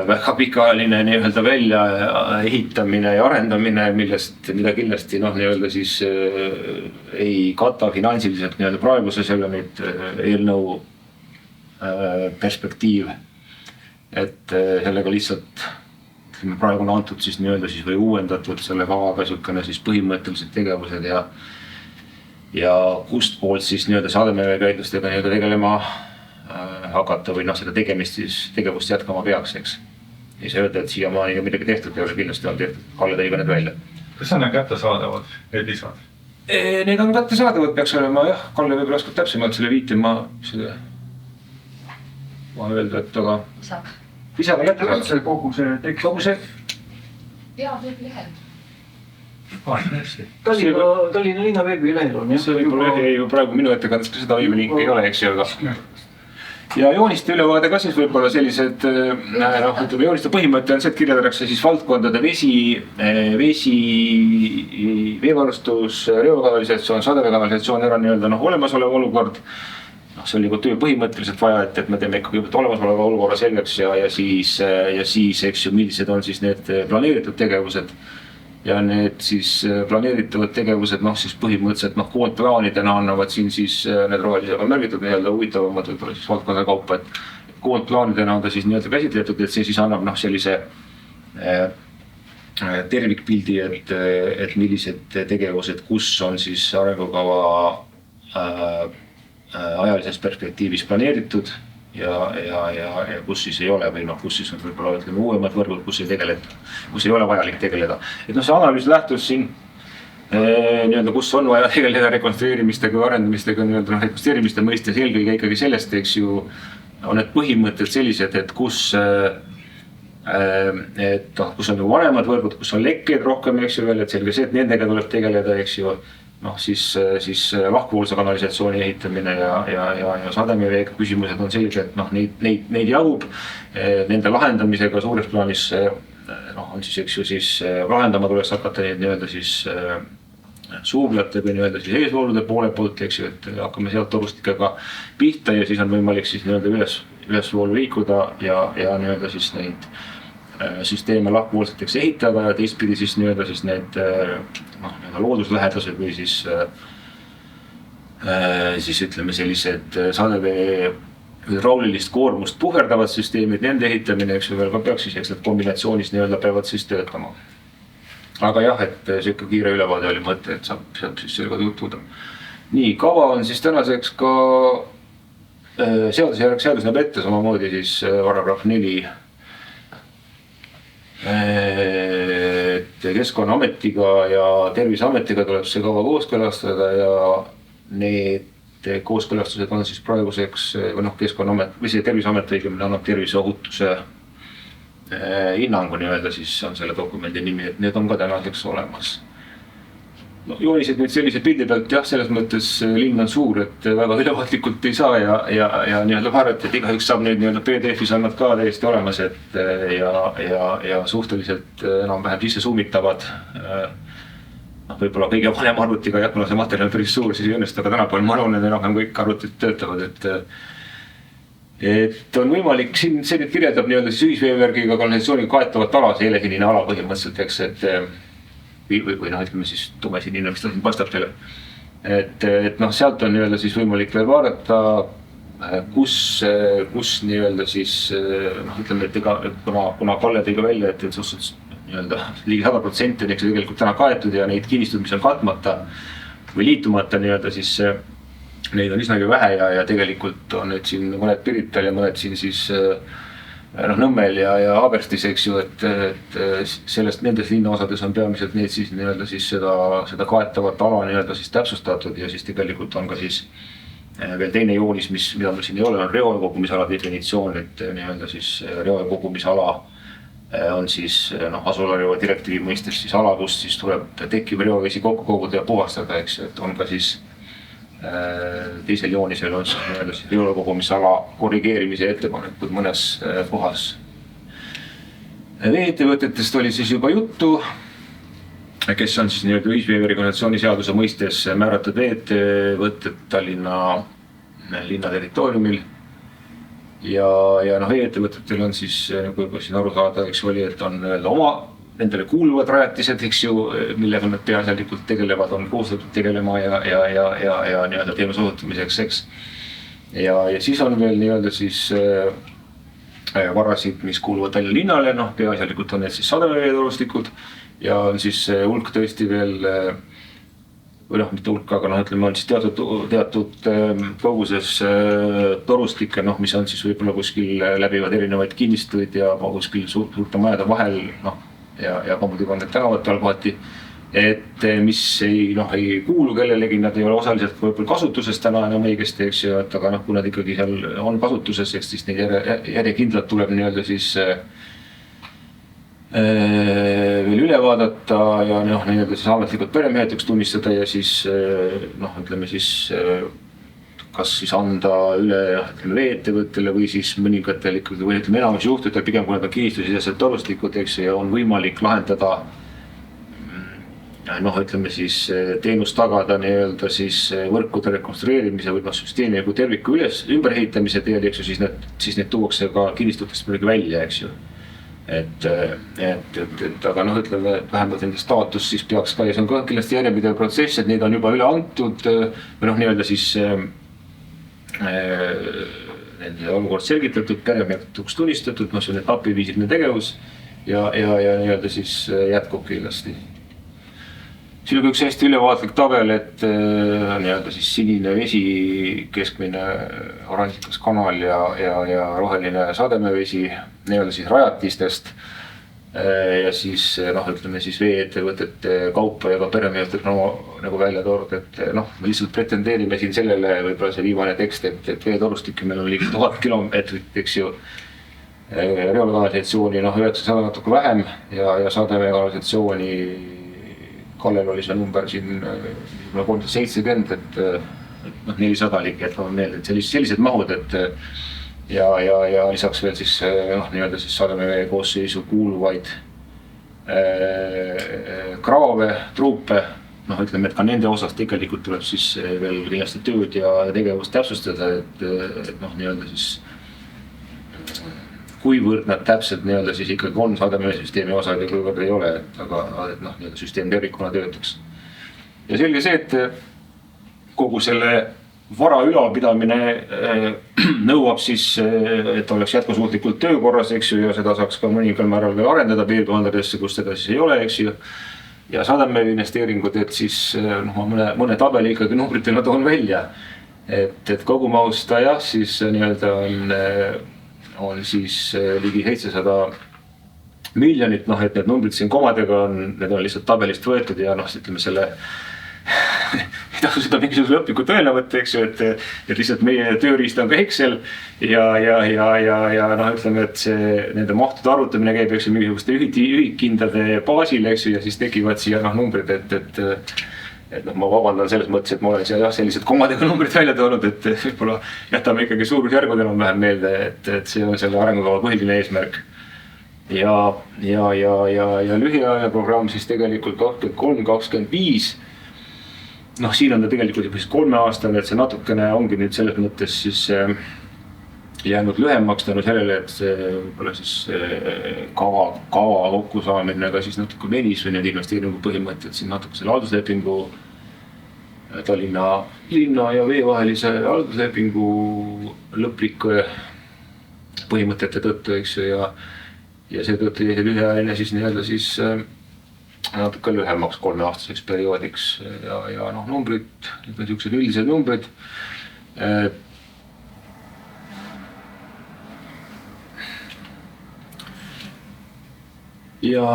väga pikaajaline nii-öelda välja ehitamine ja arendamine, mida kindlasti nii-öelda siis ei kata finantsiliselt nii-öelda praeguse selle nüüd eelnõu perspektiiv. Et sellega lihtsalt praegu on antud siis nii-öelda siis või uuendatud selle kavaga niisugune siis põhimõttelised tegevused ja kust poolt siis nii-öelda sademeveekäitlustega nii-öelda tegelema hakata või seda tegevust jätkama peaks, eks. Ei saa öelda, et siiamaani midagi tehtud ei ole, kindlasti on tehtud, Kalle tõi ka need välja. Kas on kättesaadavad, need lisad? Need on kättesaadavad, peaks olema jah, Kalle võib-olla oskab täpsemalt selle viite, ma öelda, et aga lisada kättesaadavad. Kogu see tekst. Jaa, veebi lehel. Tallinna linna veebi lehel on. See võib-olla ju praegu minu ettekandes ka seda veebilinki ei ole, eks ju, aga ja jooniste ülevaade ka siis võib-olla sellised, ütleme jooniste põhimõte on see, et kirjeldatakse siis valdkondade veevarustus, reokanalisatsioon, sademekanalisatsioon ära nii-öelda olemasolev olukord. See oli töö põhimõtteliselt vaja, et me teeme ikkagi olemasoleva olukorra selgeks ja siis, eks ju, millised on siis need planeeritud tegevused. Ja need siis planeeritavad tegevused, siis põhimõtteliselt koondplaanidena annavad siin siis need rohelisega märgitud nii-öelda huvitavamad võib-olla siis valdkondade kaupa, et koondplaanidena on ta siis nii-öelda käsitletud, et see siis annab sellise tervikpildi, et millised tegevused, kus on siis arengukava ajalises perspektiivis planeeritud ja kus siis ei ole või kus siis on võib-olla ütleme uuemad võrgud, kus ei ole vajalik tegeleda. Et see analüüs lähtus siin nii-öelda, kus on vaja tegeleda rekonstrueerimistega või arendamistega, nii-öelda rekonstrueerimiste mõistes eelkõige ikkagi sellest, eks ju, on need põhimõtted sellised, et kus on vanemad võrgud, kus on lekkeid rohkem, eks ju veel, et selge see, et nendega tuleb tegeleda, eks ju, siis lahkuvoolse kanalisatsiooni ehitamine ja sademeveega küsimused on selge, et neid jagub. Nende lahendamisega suures plaanis on siis, eks ju, siis lahendama tuleks hakata neid nii-öelda siis suuvlate või nii-öelda siis eesvoolude poole poolt, eks ju, et hakkame sealt torustikega pihta ja siis on võimalik siis nii-öelda ülesvoolu liikuda ja nii-öelda siis neid süsteeme lahkuvoolseteks ehitada ja teistpidi siis nii-öelda siis need looduslähedased või siis ütleme sellised sadevee hüdraulilist koormust puherdavad süsteemid, nende ehitamine, eks ju, veel ka peaks siis, eks need kombinatsioonis nii-öelda peavad siis töötama. Aga jah, et siuke kiire ülevaade oli mõte, et saab siis sellega tutvuda. Nii, kava on siis tänaseks ka seadus näeb ette samamoodi siis paragrahv 4 Keskkonnaametiga ja Terviseametiga tuleb see kava kooskõlastada ja need kooskõlastused on siis praeguseks Keskkonnaamet või see Terviseamet õigemini annab terviseohutuse hinnangu nii-öelda siis on selle dokumendi nimi, et need on ka tänaseks olemas. Joonised nüüd sellise pildi pealt jah, selles mõttes linn on suur, et väga ülevaatlikult ei saa ja nii-öelda vaadata, et igaüks saab nüüd nii-öelda PDF-is on nad ka täiesti olemas, et ja suhteliselt enam-vähem sisse summitavad. Võib-olla kõige vanem arvutiga, kuna see materjal on päris suur, siis ei õnnestu, aga tänapäeval ma arvan, et enam-vähem kõik arvutid töötavad, et on võimalik, siin see nüüd kirjeldab nii-öelda siis ühisveevärgiga kanalisatsiooniga kaetavat ala, see helesinine ala põhimõtteliselt, eks, et või ütleme siis tumesinine, mis ta siin paistab teile. Et sealt on nii-öelda siis võimalik veel vaadata, kus nii-öelda siis ütleme, et kuna Kalle tõi ka välja, et nii-öelda ligi 100% on tegelikult täna kaetud ja neid kinnistud, mis on katmata või liitumata nii-öelda siis neid on üsnagi vähe ja tegelikult on nüüd siin mõned Pirital ja mõned siin siis Nõmmel ja Haaberstis, eks ju, et sellest nendes linnaosades on peamiselt need siis nii-öelda siis seda kaetavat ala nii-öelda siis täpsustatud ja siis tegelikult on ka siis veel teine joonis, mida meil siin ei ole, on reokogumisala definitsioon, et nii-öelda siis reokogumisala on siis asulariva direktiivi mõistes siis ala, kust siis tuleb tekkiv reovesi kokku koguda ja puhastada, eks ju, et on ka siis teisel joonisel on siis nii-öelda siis reokogumisala korrigeerimise ettepanekud mõnes kohas. Vee-ettevõtetest oli siis juba juttu, kes on siis nii-öelda ühisveevärgi konventsiooni seaduse mõistes määratud vee-ettevõtted linna territooriumil. Ja vee-ettevõtetel on siis, nagu siin aru saada, eks oli, et on oma nendele kuuluvad rajatised, eks ju, millega nad peaasjalikult tegelevad, on koostatud tegelema ja nii-öelda teenuse osutamiseks, eks. Ja siis on veel nii-öelda siis varasid, mis kuuluvad Tallinna linnale, peaasjalikult on need siis sademeveetorustikud ja on siis hulk tõesti veel, või mitte hulk, aga ütleme, on siis teatud koguses torustikke, mis on siis võib-olla kuskil läbivad erinevaid kinnistuid ja kuskil suurte majade vahel, ja muidugi on need tänavate all kohati, et mis ei kuulu kellelegi, nad ei ole osaliselt võib-olla kasutuses täna enam õigesti, eks ju, et aga kui nad ikkagi seal on kasutuses, eks siis neid järjekindlalt tuleb nii-öelda siis veel üle vaadata ja nii-öelda siis ametlikult peremehetuks tunnistada ja siis ütleme siis kas siis anda üle vee-ettevõttele või siis mõningatel ikkagi, või ütleme enamus juhtudel pigem kui nad on kinnistusisesed torustikud, eks ju, ja on võimalik lahendada ütleme siis teenust tagada nii-öelda siis võrkude rekonstrueerimise või süsteemi nagu terviku ümberehitamise teel, eks ju, siis need tuuakse ka kinnistutest midagi välja, eks ju. Et aga ütleme, vähemalt nende staatus siis peaks ka, ja see on ka kindlasti järjepidev protsess, et neid on juba üle antud või nii-öelda siis nende olukord selgitatud, peremehetuks tunnistatud, see on etapiviisiline tegevus ja nii-öelda siis jätkub kindlasti. Siin on üks hästi ülevaatlik tabel, et nii-öelda siis sinine vesi, keskmine oranžikas kanal ja roheline sademevesi nii-öelda siis rajatistest. Ja siis ütleme siis vee-ettevõtete kaupa ja ka peremeestelt nagu välja toodud, et me lihtsalt pretendeerime siin sellele võib-olla see viimane tekst, et veetorustikke meil on ligi 1000 kilomeetrit, eks ju. Reolkanalisatsiooni 900 natuke vähem ja sademekanalisatsiooni Kallel oli see number siin 370, et 400 ligi, et on meelde, et sellised mahud, et ja lisaks veel siis nii-öelda siis sademevee koosseisu kuuluvaid kraave, truupe, ütleme, et ka nende osas tegelikult tuleb siis veel kindlasti tööd ja tegevust täpsustada, et nii-öelda siis kuivõrd nad täpselt nii-öelda siis ikkagi on sademeveesüsteemi osad ja kuivõrd ei ole, aga nii-öelda süsteem tervikuna töötaks. Ja selge see, et kogu selle vara ülalpidamine nõuab siis, et oleks jätkusuutlikult töökorras, eks ju, ja seda saaks ka mõningal määral veel arendada piirkondadesse, kus seda siis ei ole, eks ju. Ja sademevee investeeringud, et siis mõne tabeli ikkagi numbritena toon välja, et kogumahus ta jah, siis nii-öelda on siis ligi 700 miljonit, et need numbrid siin komadega need on lihtsalt tabelist võetud ja ütleme selle ei tasu seda mingisuguse lõpliku tõena võtta, eks ju, et lihtsalt meie tööriist on ka Excel ja ütleme, et see nende mahtude arvutamine käib, eks ju, mingisuguste ühikkindade baasil, eks ju, ja siis tekivad siia numbrid, et ma vabandan selles mõttes, et ma olen seal sellised komadega numbrid välja toonud, et võib-olla jätame ikkagi suurusjärgud enam-vähem meelde, et see on selle arengukava põhiline eesmärk. Ja lühiajaline programm siis tegelikult 23-25. Siin on ta tegelikult juba siis 3 aastane, et see natukene ongi nüüd selles mõttes siis jäänud lühemaks tänu sellele, et see võib-olla siis kava kokkusaamine ka siis natuke venis või need investeeringu põhimõtted siin natuke selle halduslepingu Tallinna linna ja vee vahelise halduslepingu lõplike põhimõtete tõttu, eks ju, ja seetõttu jäi lühiajaline siis nii-öelda siis natuke lühemaks 3-aastaseks perioodiks ja numbrid, need on niisugused üldised numbrid. Ja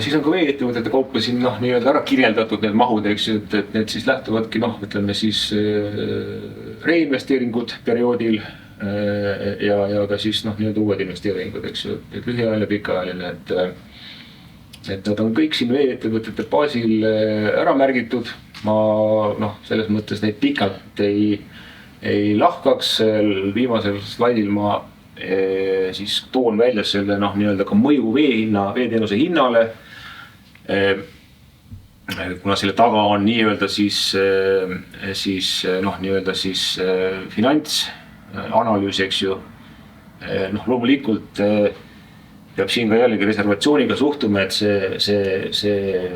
siis on ka vee-ettevõtete kaupa siin nii-öelda ära kirjeldatud need mahud, eks ju, et need siis lähtuvadki ütleme siis reinvesteeringud perioodil ja ka siis noh, nii-öelda uued investeeringud, eks ju, et lühiajaline, pikaajaline, et nad on kõik siin veeettevõtete baasil ära märgitud. Ma noh, selles mõttes neid pikalt ei lahkaks, viimasel slaidil ma siis toon välja selle noh, nii-öelda ka mõju veeteenuse hinnale. Kuna selle taga on nii-öelda siis noh, nii-öelda siis finantsanalüüs, eks ju. Noh, loomulikult peab siin ka jällegi reservatsiooniga suhtuma, et see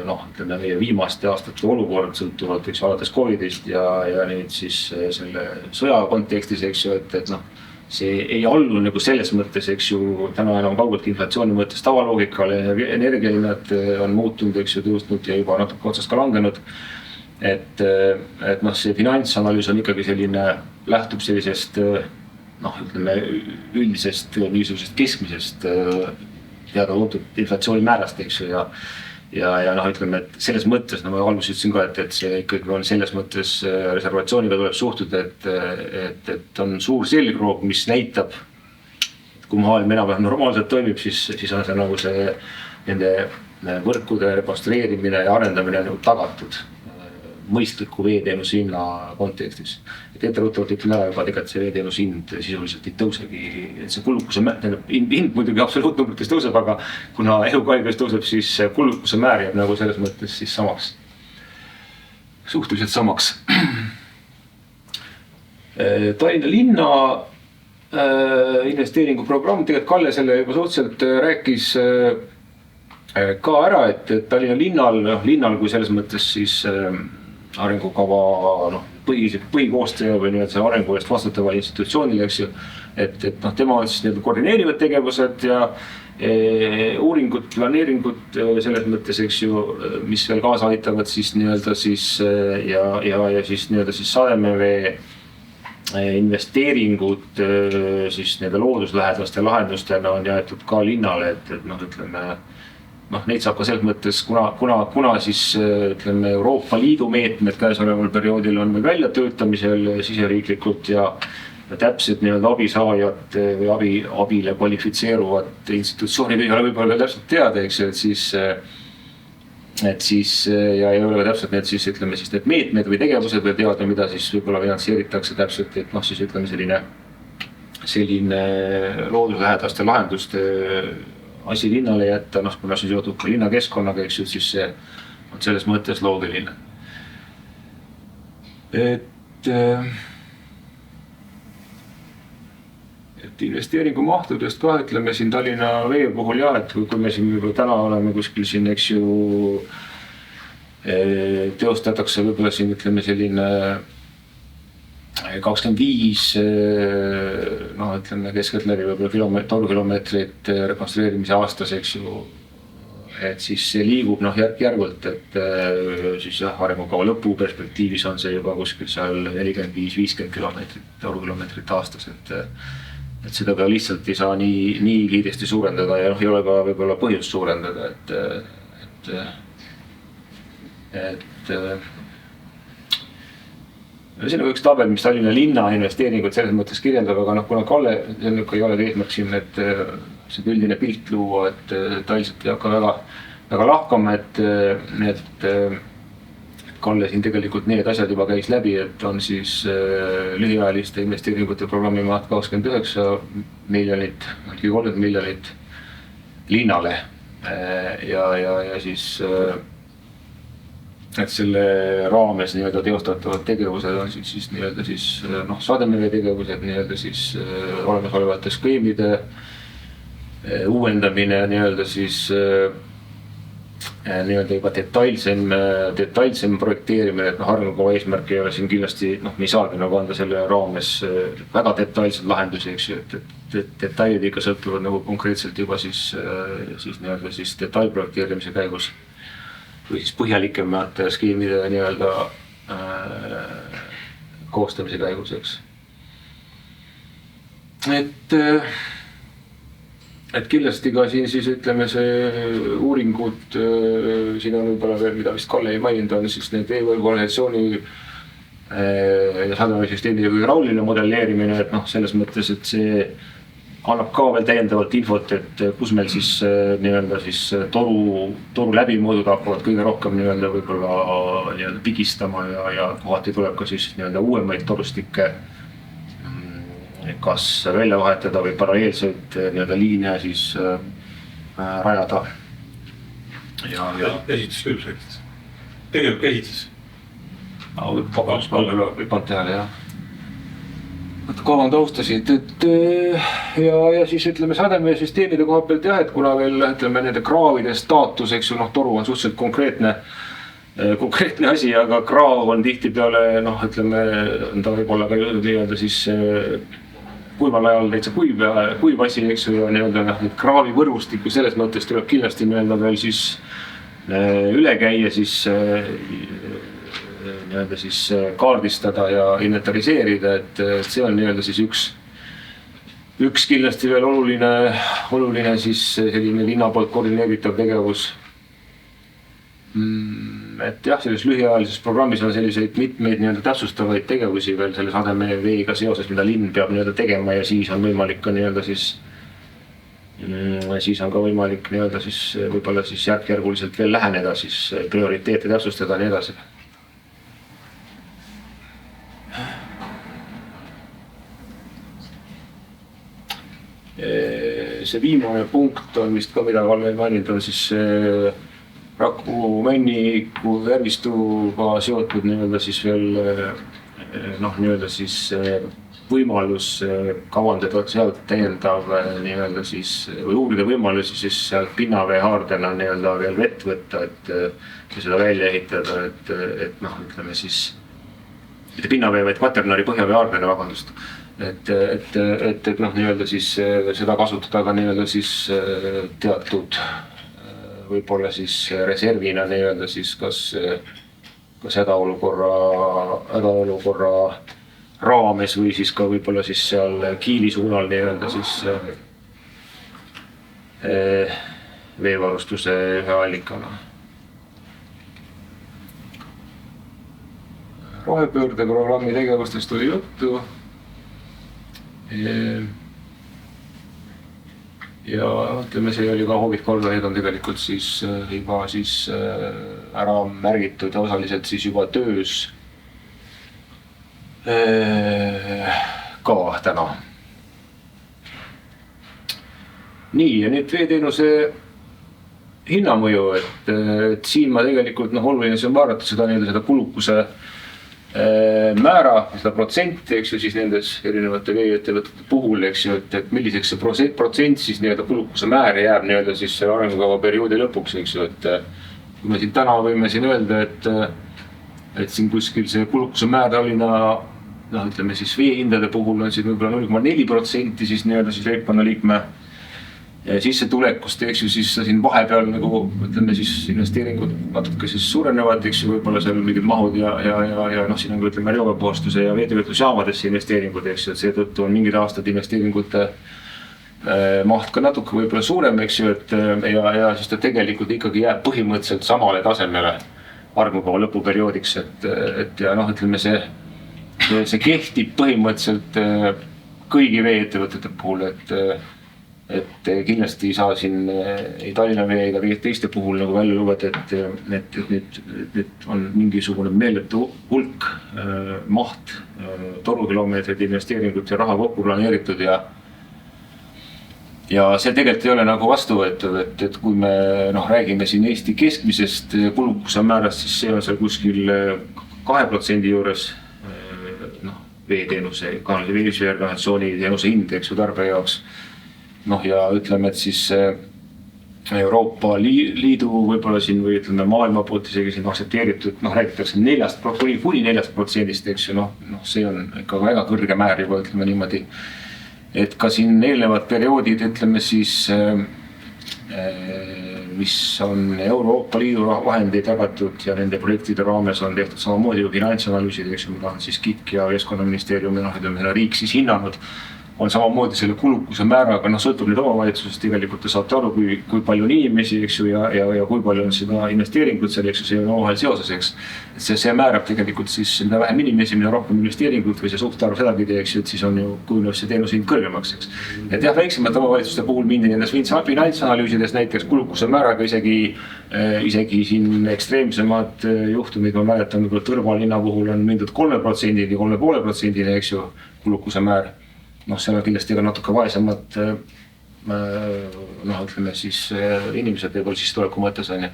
noh, ütleme meie viimaste aastate olukord sõltuvalt, eks alates Covidist ja nüüd siis selle sõja kontekstis, eks ju, et noh, see ei allu nagu selles mõttes, eks ju, täna enam kaugelt inflatsiooni mõttes tavaloogikale, energiahinnad on muutunud, eks ju, tõusnud ja juba natuke otsast ka langenud. Et noh, see finantsanalüüs on ikkagi selline, lähtub sellisest noh, ütleme üldisest niisugusest keskmisest teada-tuntud inflatsiooni määrast, eks ju, ja noh, ütleme, et selles mõttes, no ma alguses ütlesin ka, et see ikkagi on selles mõttes reservatsiooniga tuleb suhtuda, et on suur selgroog, mis näitab, et kui maailm enam-vähem normaalselt toimib, siis on see nagu see nende võrkude rekonstrueerimine ja arendamine nagu tagatud mõistliku veeteenuse hinna kontekstis. Et etteruttavalt ütlen ära juba tegelikult see veeteenuse hind sisuliselt ei tõusegi, et see kulukuse hind muidugi absoluutnumbrites tõuseb, aga kuna elukallidus tõuseb, siis kulukuse määr jääb nagu selles mõttes siis samaks. Suhteliselt samaks. Tallinna linna investeeringuprogramm, tegelikult Kalle selle juba suhteliselt rääkis ka ära, et Tallinna linnal kui selles mõttes siis arengukava põhikoostaja või nii-öelda selle arengu eest vastutaval institutsioonil, eks ju, et noh, tema on siis nii-öelda koordineerivad tegevused ja uuringud, planeeringud selles mõttes, eks ju, mis veel kaasa aitavad siis nii-öelda siis ja siis nii-öelda siis sademevee investeeringud siis nii-öelda looduslähedaste lahendustena on jäetud ka linnale, et noh, ütleme, noh, neid saab ka selles mõttes, kuna siis ütleme Euroopa Liidu meetmed käesoleval perioodil on meil väljatöötamisel siseriiklikult ja täpselt nii-öelda abisaajad või abile kvalifitseeruvad institutsioonid ei ole võib-olla täpselt teada, eks ju, et siis ja ei ole täpselt need siis ütleme siis need meetmed või tegevused või teada, mida siis võib-olla finantseeritakse täpselt, et noh, siis ütleme selline looduslähedaste lahenduste asi linnale jätta, noh, kuna see seotud ka linnakeskkonnaga, eks ju, siis see on selles mõttes loogiline. Et investeeringu mahtudest ka ütleme siin Tallinna Vee puhul jah, et kui me siin võib-olla täna oleme kuskil siin, eks ju, teostatakse võib-olla siin ütleme selline 25 noh, ütleme keskeltläbi võib-olla torukilomeetrit rekonstrueerimise aastas, eks ju, et siis see liigub noh järk-järgult, et siis jah, arengukava lõpu perspektiivis on see juba kuskil seal 45-50 torukilomeetrit aastas, et seda ka lihtsalt ei saa nii kiiresti suurendada ja noh, ei ole ka võib-olla põhjust suurendada, see on üks tabel, mis Tallinna linna investeeringud selles mõttes kirjeldab, aga noh, kuna Kalle, see on ei ole eesmärk siin, et see üldine pilt luua, et detailselt ei hakka väga lahkama, et Kalle siin tegelikult need asjad juba käis läbi, et on siis lühiajaliste investeeringute programmi maht 29 miljonit, 30 miljonit linnale ja siis et selle raames nii-öelda teostatavad tegevused on siis nii-öelda siis noh, sademevee tegevused nii-öelda siis olemasolevate skeemide uuendamine nii-öelda siis nii-öelda juba detailsem projekteerimine, et noh, arengukava eesmärk ei ole siin kindlasti, noh, me ei saagi nagu anda selle raames väga detailseid lahendusi, eks ju, et detailid ikka sõltuvad nagu konkreetselt juba siis nii-öelda siis detailprojekteerimise käigus või siis põhjalikemate skeemide nii-öelda koostamise käigus, eks. Et kindlasti ka siin siis ütleme see uuringud, siin on võib-olla veel, mida vist Kalle ei maininud, on siis need veevõrgu organisatsiooni ja sademesüsteemide kui hydrauliline modelleerimine, et noh, selles mõttes, et see annab ka veel täiendavalt infot, et kus meil siis nii-öelda siis toru läbimõõdud hakkavad kõige rohkem nii-öelda võib-olla nii-öelda pigistama ja kohati tuleb ka siis nii-öelda uuemaid torustikke kas välja vahetada või paralleelseid nii-öelda liine siis rajada. Esitas küll sellises. Tegelikult esitas. Võib teha, jah. Kavan taustasid, et ja siis ütleme sademesüsteemide koha pealt jah, et kuna veel ütleme nende kraavide staatus, eks ju, noh, toru on suhteliselt konkreetne asi, aga kraav on tihtipeale, noh, ütleme, ta võib olla ka nii-öelda siis kuival ajal täitsa kuiv asi, eks ju, ja nii-öelda need kraavi võrgustikku selles mõttes tuleb kindlasti nii-öelda veel siis üle käia, siis nii-öelda siis kaardistada ja inventariseerida, et see on nii-öelda siis üks kindlasti veel oluline siis selline linna poolt koordineeritav tegevus. Et jah, selles lühiajalises programmis on selliseid mitmeid nii-öelda täpsustavaid tegevusi veel selle sademeveega seoses, mida linn peab nii-öelda tegema ja siis on võimalik ka nii-öelda siis on ka võimalik nii-öelda siis võib-olla siis järk-järguliselt veel läheneda, siis prioriteete täpsustada ja nii edasi. See viimane punkt on vist ka, mida olen maininud, on siis Raku männiku järvistuga seotud nii-öelda siis veel noh, nii-öelda siis võimalus kavandada sealt täiendav nii-öelda siis või uurida võimalusi siis sealt pinnavee haardena nii-öelda veel vett võtta, et seda välja ehitada, et noh, ütleme siis mitte pinnavee, vaid kvaternari põhjavee haardena, vabandust. Et noh, nii-öelda siis seda kasutada ka nii-öelda siis teatud võib-olla siis reservina nii-öelda siis kas hädaolukorra raames või siis ka võib-olla siis seal Kiili suunal nii-öelda siis veevarustuse ühe allikana. Rohepöördeprogrammi tegevustest oli juttu. Ja ütleme, see oli ka hoovitkorda, need on tegelikult siis juba siis ära märgitud ja osaliselt siis juba töös ka täna. Nii, ja nüüd veeteenuse hinnamõju, et siin ma tegelikult oluline see on vaadata seda kulukuse määra, seda protsenti, eks ju, siis nendes erinevate veeettevõtete puhul, eks ju, et milliseks see protsent siis nii-öelda kulukuse määr jääb nii-öelda siis selle arengukava perioodi lõpuks, eks ju, et kui me siin täna võime siin öelda, et siin kuskil see kulukuse määr Tallinna, noh, ütleme siis veehindade puhul on siin võib-olla 0,4% siis nii-öelda siis leibkonnaliikme sissetulekust, eks ju, siis siin vahepeal nagu ütleme siis investeeringud natuke siis suurenevad, eks ju, võib-olla seal mingid mahud ja noh, siin on ka ütleme reoveepuhastuse ja veetöötlusjaamadesse investeeringud, eks ju, et seetõttu on mingid aastad investeeringute maht ka natuke võib-olla suurem, eks ju, et ja siis ta tegelikult ikkagi jääb põhimõtteliselt samale tasemele arengukava lõpuperioodiks, et ja noh, ütleme see kehtib põhimõtteliselt kõigi veeettevõtete puhul, et kindlasti ei saa siin ei Tallinna Vee ega teiste puhul nagu välja lubada, et nüüd on mingisugune meeletu hulk maht, torukilomeetrid, investeeringut ja raha kokku planeeritud ja see tegelikult ei ole nagu vastuvõetav, et kui me räägime siin Eesti keskmisest kulukuse määrast, siis see on seal kuskil 2% juures veeteenuse, veelisveeorganisatsiooni teenuse hind, eks ju, tarbija jaoks. Noh, ja ütleme, et siis Euroopa Liidu võib-olla siin või ütleme maailma poolt isegi siin aksepteeritud, räägitakse 4%, eks ju, see on ikka väga kõrge määr juba, ütleme niimoodi. Et ka siin eelnevad perioodid, ütleme siis, mis on Euroopa Liidu vahendeid jagatud ja nende projektide raames on tehtud samamoodi ju finantsanalüüsid, eks ju, mida on siis KIK ja Keskkonnaministeerium ja ütleme riik siis hinnanud. on samamoodi selle kulukuse määraga, sõltub nüüd omavalitsusest, tegelikult te saate aru, kui palju on inimesi, eks ju, ja kui palju on seda investeeringut seal, eks ju, see on omavahel seoses, eks. See määrab tegelikult siis, mida vähem inimesi, mida rohkem investeeringut või see suhtarv sedapidi, eks ju, et siis on ju kujunev see teenuse hind kõrgemaks, eks. Et jah, väiksemate omavalitsuste puhul mindi nendes finantsanalüüsides näiteks kulukuse määraga isegi siin ekstreemsemad juhtumid, ma mäletan, Tõrva linna puhul on mindud 3%, 3,5%, eks ju, kulukuse määr. Seal on kindlasti ka natuke vaesemad ütleme siis inimesed võib-olla siis tuleku mõttes on ju.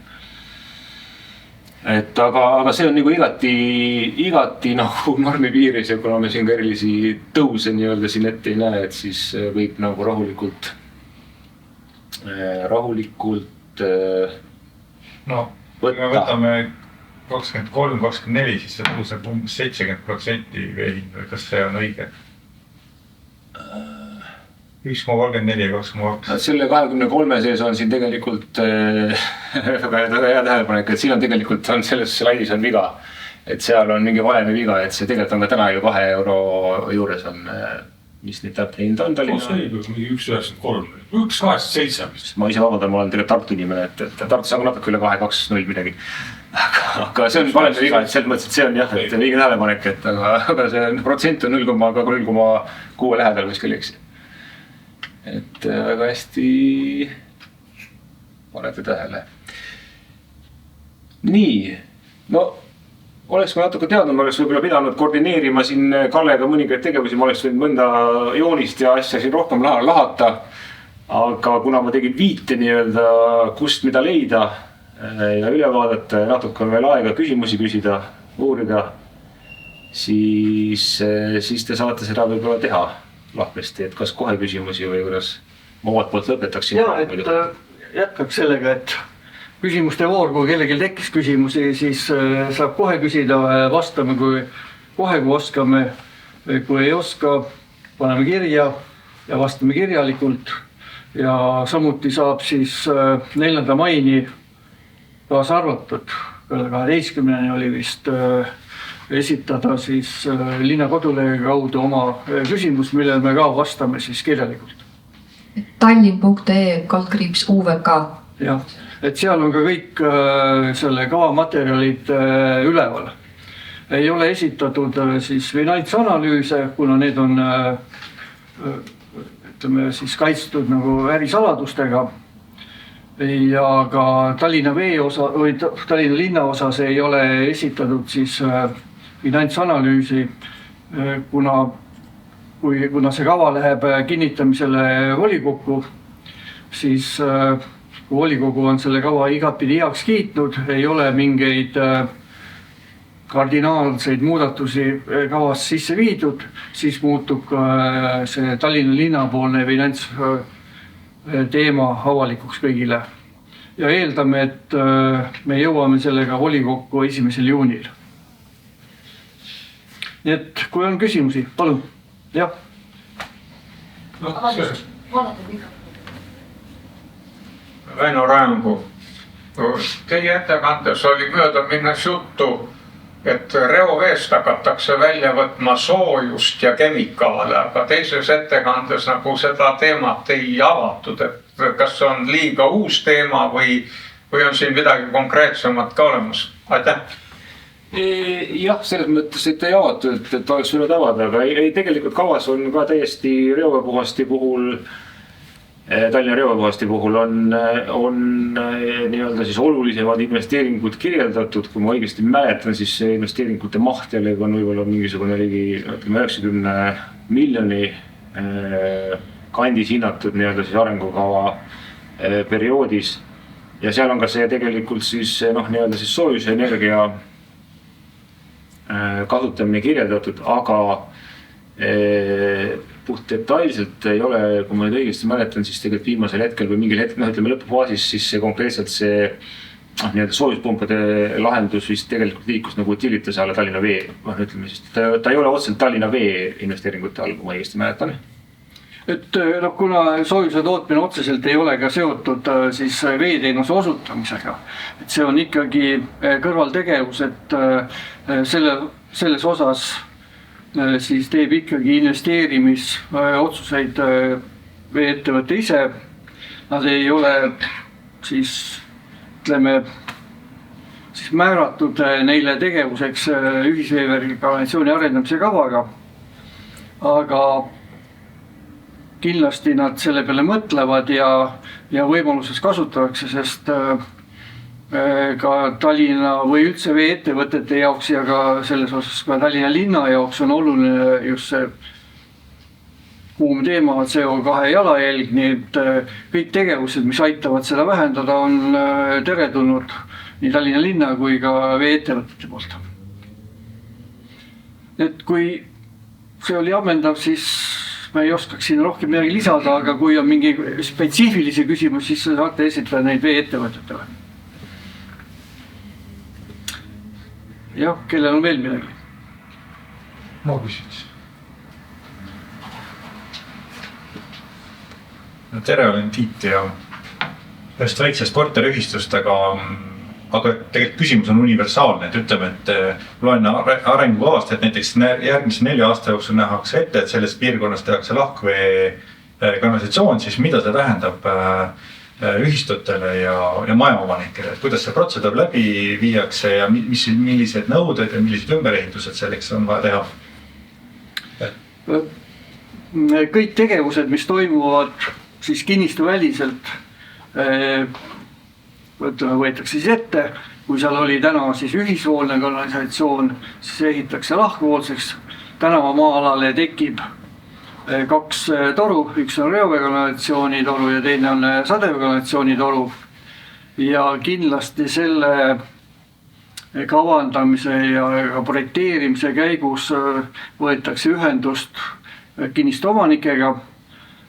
Et aga see on nagu igati normi piiris ja kuna me siin ka erilisi tõuse nii-öelda siin ette ei näe, et siis võib nagu rahulikult kui me võtame 23-24, siis see tõuseb umbes 70% vee hind või kas see on õige? 1,34 ja 2,2. Selle 23 sees on siin tegelikult väga hea tähelepanek, et siin on tegelikult selles slaidis on viga. Et seal on mingi valemi viga, et see tegelikult on ka täna ju 2 euro juures on, mis nüüd täpne hind on Tallinna. Mingi 1,93, 1,87. Ma ise vabandan, ma olen tegelikult Tartu inimene, et Tartus on natuke üle 2,20 midagi. Aga see on valemi viga, et selles mõttes, et see on jah, et viige tähelepanek, et aga see protsent on 0,6 lähedal kuskil, eks. Et väga hästi panete tähele. Nii, oleks ma natuke teadnud, ma oleks võib-olla pidanud koordineerima siin Kallega mõningaid tegevusi, ma oleks võinud mõnda joonist ja asja siin rohkem lahata. Aga kuna ma tegin viite nii-öelda, kust mida leida ja üle vaadata ja natuke on veel aega küsimusi küsida, uurida, siis te saate seda võib-olla teha lahkesti, et kas kohe küsimusi või kuidas ma omalt poolt lõpetaksin. Ja, et jätkaks sellega, et küsimuste voor, kui kellelgi tekkis küsimusi, siis saab kohe küsida, vastame kohe, kui oskame. Kui ei oska, paneme kirja ja vastame kirjalikult. Ja samuti saab siis 4. maini kaasa arvatud, 12. oli vist esitada siis linna kodulehega kaudu oma küsimus, millel me ka vastame siis kirjalikult. Tallinn.ee/UVK. Jah, et seal on ka kõik selle kava materjalid üleval. Ei ole esitatud siis finantsanalüüse, kuna need on ütleme siis kaitstud nagu ärisaladustega. Ja ka Tallinna vee osa või Tallinna linna osas ei ole esitatud siis finantsanalüüsi, kuna see kava läheb kinnitamisele volikokku, siis kui volikogu on selle kava igatpidi heaks kiitnud, ei ole mingeid kardinaalseid muudatusi kavas sisse viidud, siis muutub see Tallinna linnapoolne finantsteema avalikuks kõigile. Ja eeldame, et me jõuame sellega volikokku 1. juunil. Nii et kui on küsimusi, palun. Jah. Väino Raempu. Teie ettekandes oli möödaminnes juttu, et reoveest hakatakse välja võtma soojust ja kemikaale, aga teises ettekandes nagu seda teemat ei avatud, et kas on liiga uus teema või on siin midagi konkreetsemat ka olemas? Aitäh! Jah, selles mõttes, et ei avatud, et oleks võinud avada, aga ei tegelikult kavas on ka täiesti reoveepuhasti puhul, Tallinna reoveepuhasti puhul on nii-öelda siis olulisemad investeeringud kirjeldatud, kui ma õigesti mäletan, siis see investeeringute maht jällegi on võib-olla mingisugune ligi 90 miljoni kandis hinnatud nii-öelda siis arengukava perioodis. Ja seal on ka see tegelikult siis nii-öelda siis soojusenergia kasutamine kirjeldatud, aga puht detailselt ei ole, kui ma nüüd õigesti mäletan, siis tegelikult viimasel hetkel või mingil hetkel, ütleme lõpufaasis, siis see konkreetselt see nii-öelda soojuspumpade lahendus vist tegelikult liikus nagu Utilitase alla Tallinna vee, ütleme siis, ta ei ole otseselt Tallinna vee investeeringute all, kui ma õigesti mäletan. Et kuna soojuse tootmine otseselt ei ole ka seotud siis veeteenuse osutamisega, et see on ikkagi kõrvaltegevus, et selles osas siis teeb ikkagi investeerimisotsuseid vee-ettevõte ise. Nad ei ole siis, ütleme, siis määratud neile tegevuseks ühisveevärgi kanalisatsiooni arendamise kavaga. Aga kindlasti nad selle peale mõtlevad ja võimaluses kasutatakse, sest ka Tallinna või üldse vee-ettevõtete jaoks ja ka selles osas ka Tallinna linna jaoks on oluline just see kuum teema CO2 jalajälg, nii et kõik tegevused, mis aitavad seda vähendada, on teretulnud nii Tallinna linna kui ka vee-ettevõtete poolt. Et kui see oli ammendav, siis ma ei oskaks siin rohkem midagi lisada, aga kui on mingi spetsiifilisi küsimus, siis saate esitada neid vee-ettevõtetele. Jah, kellel on veel midagi? Ma küsiks. Tere, olen Tiit ja ühest väiksest korteriühistust, aga tegelikult küsimus on universaalne, et ütleme, et loen arengukavast, et näiteks järgmise 4 aasta jooksul nähakse ette, et selles piirkonnas tehakse lahkvee kanalisatsioon, siis mida see tähendab ühistutele ja majaomanikele, et kuidas see protseduur läbi viiakse ja millised nõuded ja millised ümberehitused selleks on vaja teha? Kõik tegevused, mis toimuvad siis kinnistu väliselt, võetakse siis ette, kui seal oli täna siis ühisvoolne kanalisatsioon, siis ehitakse lahkvoolseks. Tänava maa-alale tekib 2 toru, üks on reoveekanalisatsiooni toru ja teine on sadeveekanalisatsiooni toru. Ja kindlasti selle kavandamise ja projekteerimise käigus võetakse ühendust kinnistu omanikega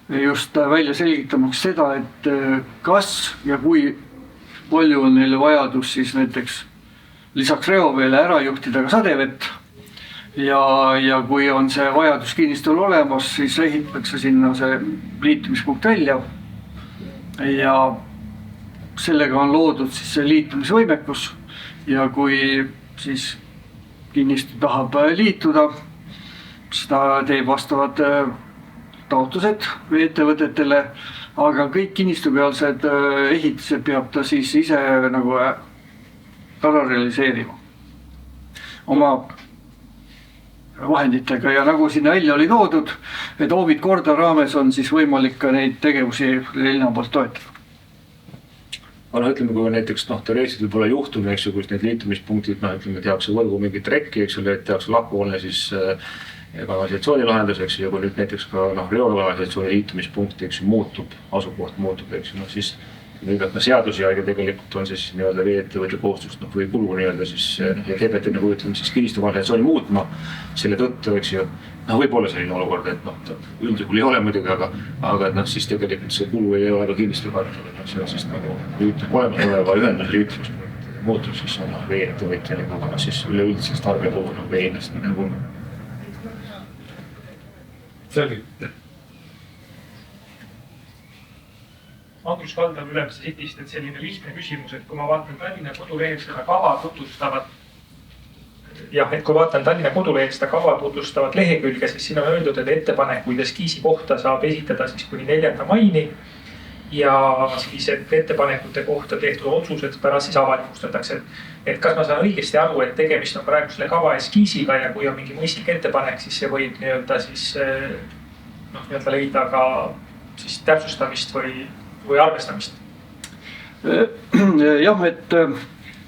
just välja selgitamaks seda, et kas ja kui palju on neile vajadus siis näiteks lisaks reoveele ära juhtida ka sadevett. Ja kui on see vajadus kinnistul olemas, siis ehitatakse sinna see liitumispunkt välja. Ja sellega on loodud siis see liitumisvõimekus. Ja kui siis kinnistu tahab liituda, siis ta teeb vastavad taotlused vee-ettevõtetele, aga kõik kinnistupealsed ehitised peab ta siis ise nagu ära realiseerima oma vahenditega ja nagu sinna välja oli toodud, et Ovid korda raames on siis võimalik ka neid tegevusi linna poolt toetada. Aga ütleme, kui näiteks teoreetiliselt võib-olla juhtum, eks ju, kus need liitumispunktid, ütleme, tehakse võrgu mingi trekki, eks ju, et tehakse lahkuvoolne siis kanalisatsiooni lahendus, eks ju, ja kui nüüd näiteks ka reokanalisatsiooni liitumispunkt, eks ju, muutub, asukoht muutub, eks ju, siis seaduse järgi tegelikult on siis nii-öelda vee-ettevõtte kohustust või kulu nii-öelda siis ja teebete nagu ütleme siis kinnistu kanalisatsiooni muutma selle tõttu, eks ju, võib olla selline olukord, et üldjuhul ei ole muidugi, aga siis tegelikult see kulu ei ole ka kinnistu kanalisatsiooni, see on siis nagu olemasoleva ühenduse liitumispunkt muutub siis vee-ettevõtja nagu siis üleüldisest tarbija puhul vee-hinnast nagu selgelt. Andrus Kaldav Ülemiste Citist, et selline lihtne küsimus, et kui ma vaatan Tallinna kodulehel seda kava tutvustavat, et kui vaatan Tallinna kodulehel seda kava tutvustavat lehekülge, siis siin on öeldud, et ettepanekuid eskiisi kohta saab esitada siis kuni 4. maini ja siis ettepanekute kohta tehtud otsused pärast siis avalikustatakse. Et kas ma saan õigesti aru, et tegemist on praegu selle kava eskiisiga ja kui on mingi mõistlik ettepanek, siis see võib nii-öelda siis leida ka siis täpsustamist või arvestamist? Jah, et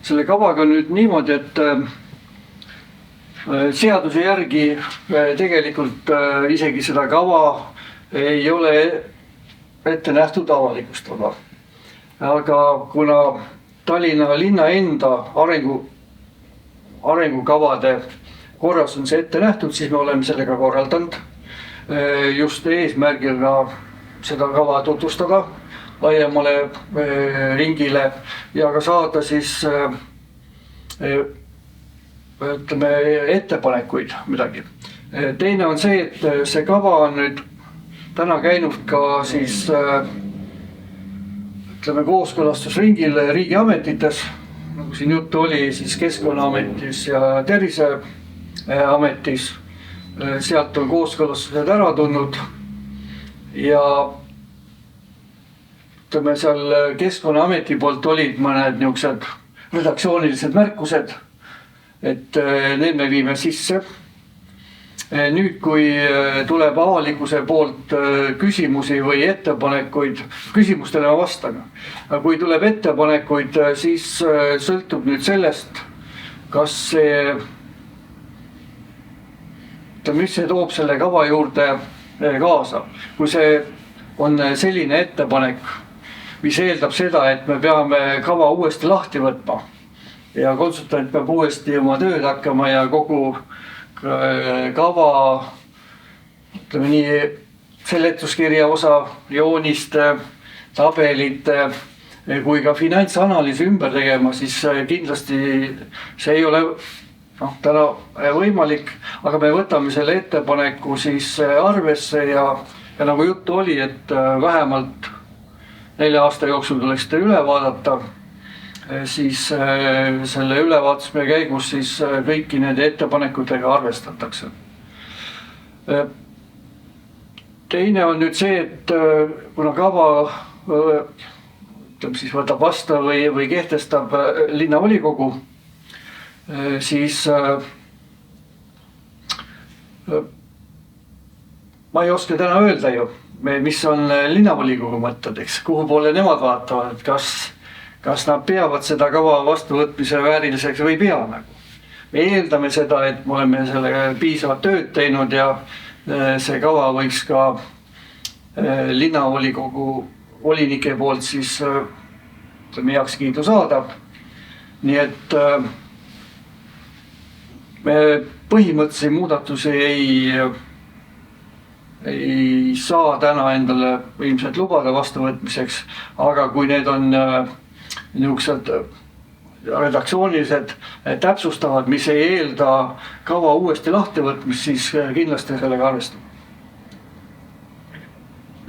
selle kavaga nüüd niimoodi, et seaduse järgi tegelikult isegi seda kava ei ole ette nähtud avalikustada. Aga kuna Tallinna linna enda arengukavade korras on see ette nähtud, siis me oleme sellega korraldanud just eesmärgiga seda kava tutvustada laiemale ringile ja ka saada siis ütleme ettepanekuid midagi. Teine on see, et see kava on nüüd täna käinud ka siis ütleme kooskõlastusringil riigiametites, nagu siin juttu oli, siis Keskkonnaametis ja Terviseametis. sealt on kooskõlastused ära tulnud ja ütleme seal Keskkonnaameti poolt olid mõned niisugused redaktsioonilised märkused, et need me viime sisse. Nüüd, kui tuleb avalikkuse poolt küsimusi või ettepanekuid, küsimustele ma vastan. Kui tuleb ettepanekuid, siis sõltub nüüd sellest, kas see, mis see toob selle kava juurde kaasa. Kui see on selline ettepanek, mis eeldab seda, et me peame kava uuesti lahti võtma ja konsultant peab uuesti oma tööd hakkama ja kogu kava, ütleme nii, seletuskirja osa, jooniste, tabelite kui ka finantsanalüüsi ümber tegema, siis kindlasti see ei ole täna võimalik, aga me võtame selle ettepaneku siis arvesse ja nagu juttu oli, et vähemalt 4 aasta jooksul tuleks seda üle vaadata, siis selle ülevaatamise käigus siis kõiki nende ettepanekutega arvestatakse. Teine on nüüd see, et kuna kava siis võtab vastu või kehtestab linnavolikogu, siis ma ei oska täna öelda ju, mis on linnavolikogu mõtted, eks, kuhu poole nemad vaatavad, et kas nad peavad seda kava vastuvõtmise vääriliseks või ei pea nagu. Me eeldame seda, et me oleme sellega piisavalt tööd teinud ja see kava võiks ka linnavolikogu volinike poolt siis heakskiidu saada. Nii et me põhimõttelisi muudatusi ei saa täna endale ilmselt lubada vastuvõtmiseks, aga kui need on niisugused redaktsioonilised täpsustavad, mis ei eelda kava uuesti lahti võtmist, siis kindlasti sellega arvestab.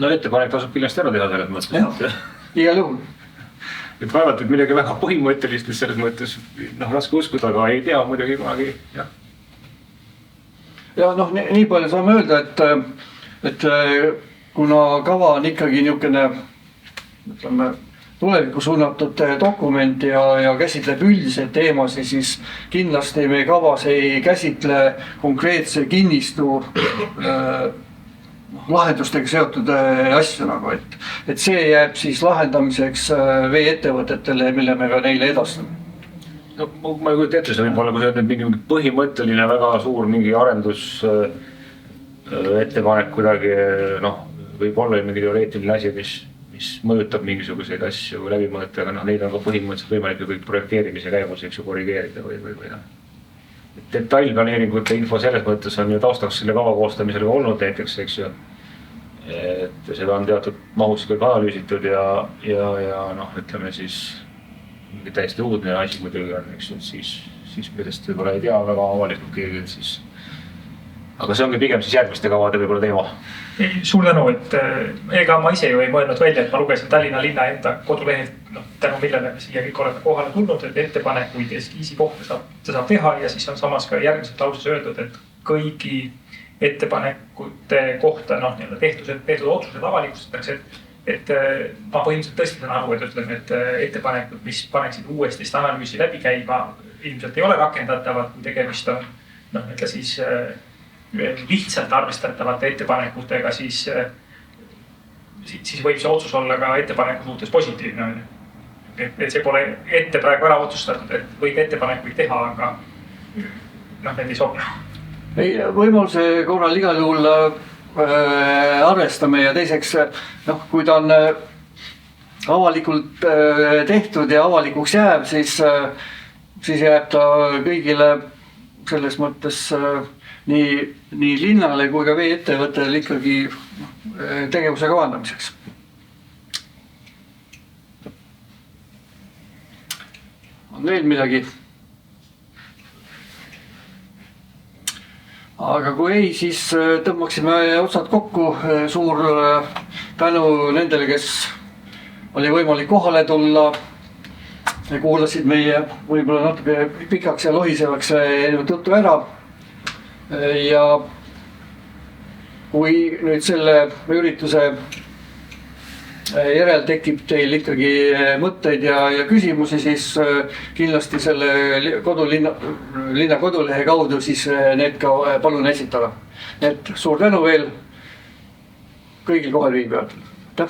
No ettepanek tasub kindlasti ära teha selles mõttes. Igal juhul. Et vaevalt, et midagi väga põhimõttelist selles mõttes raske uskuda, aga ei tea muidugi kunagi. Ja nii palju saame öelda, et kuna kava on ikkagi niisugune, ütleme, tulevikku suunatud dokument ja käsitleb üldiseid teemasid, siis kindlasti meie kavas ei käsitle konkreetse kinnistu lahendustega seotud asju nagu, et see jääb siis lahendamiseks veeettevõtetele, mille me ka neile edastame. No, ma ei kujuta ette, see võib olla, kui see on mingi põhimõtteline, väga suur mingi arendus ettepanek kuidagi, võib olla mingi teoreetiline asi, mis mõjutab mingisuguseid asju läbi mõõta, aga neid on ka põhimõtteliselt võimalik kõik projekteerimise käigus korrigeerida või. Detailplaneeringute info selles mõttes on ju taustaks selle kava koostamisel olnud näiteks, eks ju. Et seda on teatud mahus kõik analüüsitud ja ütleme siis mingi täiesti uudne asi muidugi on, eks ju, siis millest võib-olla ei tea väga avalikult keegi, siis. Aga see ongi pigem siis järgmiste kavade võib-olla teema. Suur tänu, et ega ma ise ju ei mõelnud välja, et ma lugesin Tallinna linna enda kodulehelt, tänu millele me siia kõik oleme kohale tulnud, et ettepanekuid eskiisi kohta saab teha ja siis on samas ka järgmiselt lauses öeldud, et kõigi ettepanekute kohta tehtud otsused avalikustatakse, et ma põhimõtteliselt tõesti saan aru, et ütleme, et ettepanekud, mis paneksid uuesti seda analüüsi läbi käima, ilmselt ei ole rakendatavad, kui tegemist on siis lihtsalt arvestatavate ettepanekutega, siis võib see otsus olla ka ettepaneku suhtes positiivne. Et see pole ette praegu ära otsustatud, et võib ettepanekuid teha, aga need ei sobi. Võimaluse korral igal juhul arvestame ja teiseks, kui ta on avalikult tehtud ja avalikuks jääb, siis jääb ta kõigile selles mõttes nii linnale kui ka veeettevõttele ikkagi tegevuse kavandamiseks. On veel midagi? Aga kui ei, siis tõmbaksime otsad kokku. Suur tänu nendele, kes oli võimalik kohale tulla. Kuulasid meie võib-olla natuke pikaks ja lohisevaks juttu ära. Ja kui nüüd selle ürituse järel tekib teil ikkagi mõtteid ja küsimusi, siis kindlasti selle linna kodulehe kaudu siis need ka palun esitada. Et suur tänu veel kõigil kohalviibijatel. Aitäh!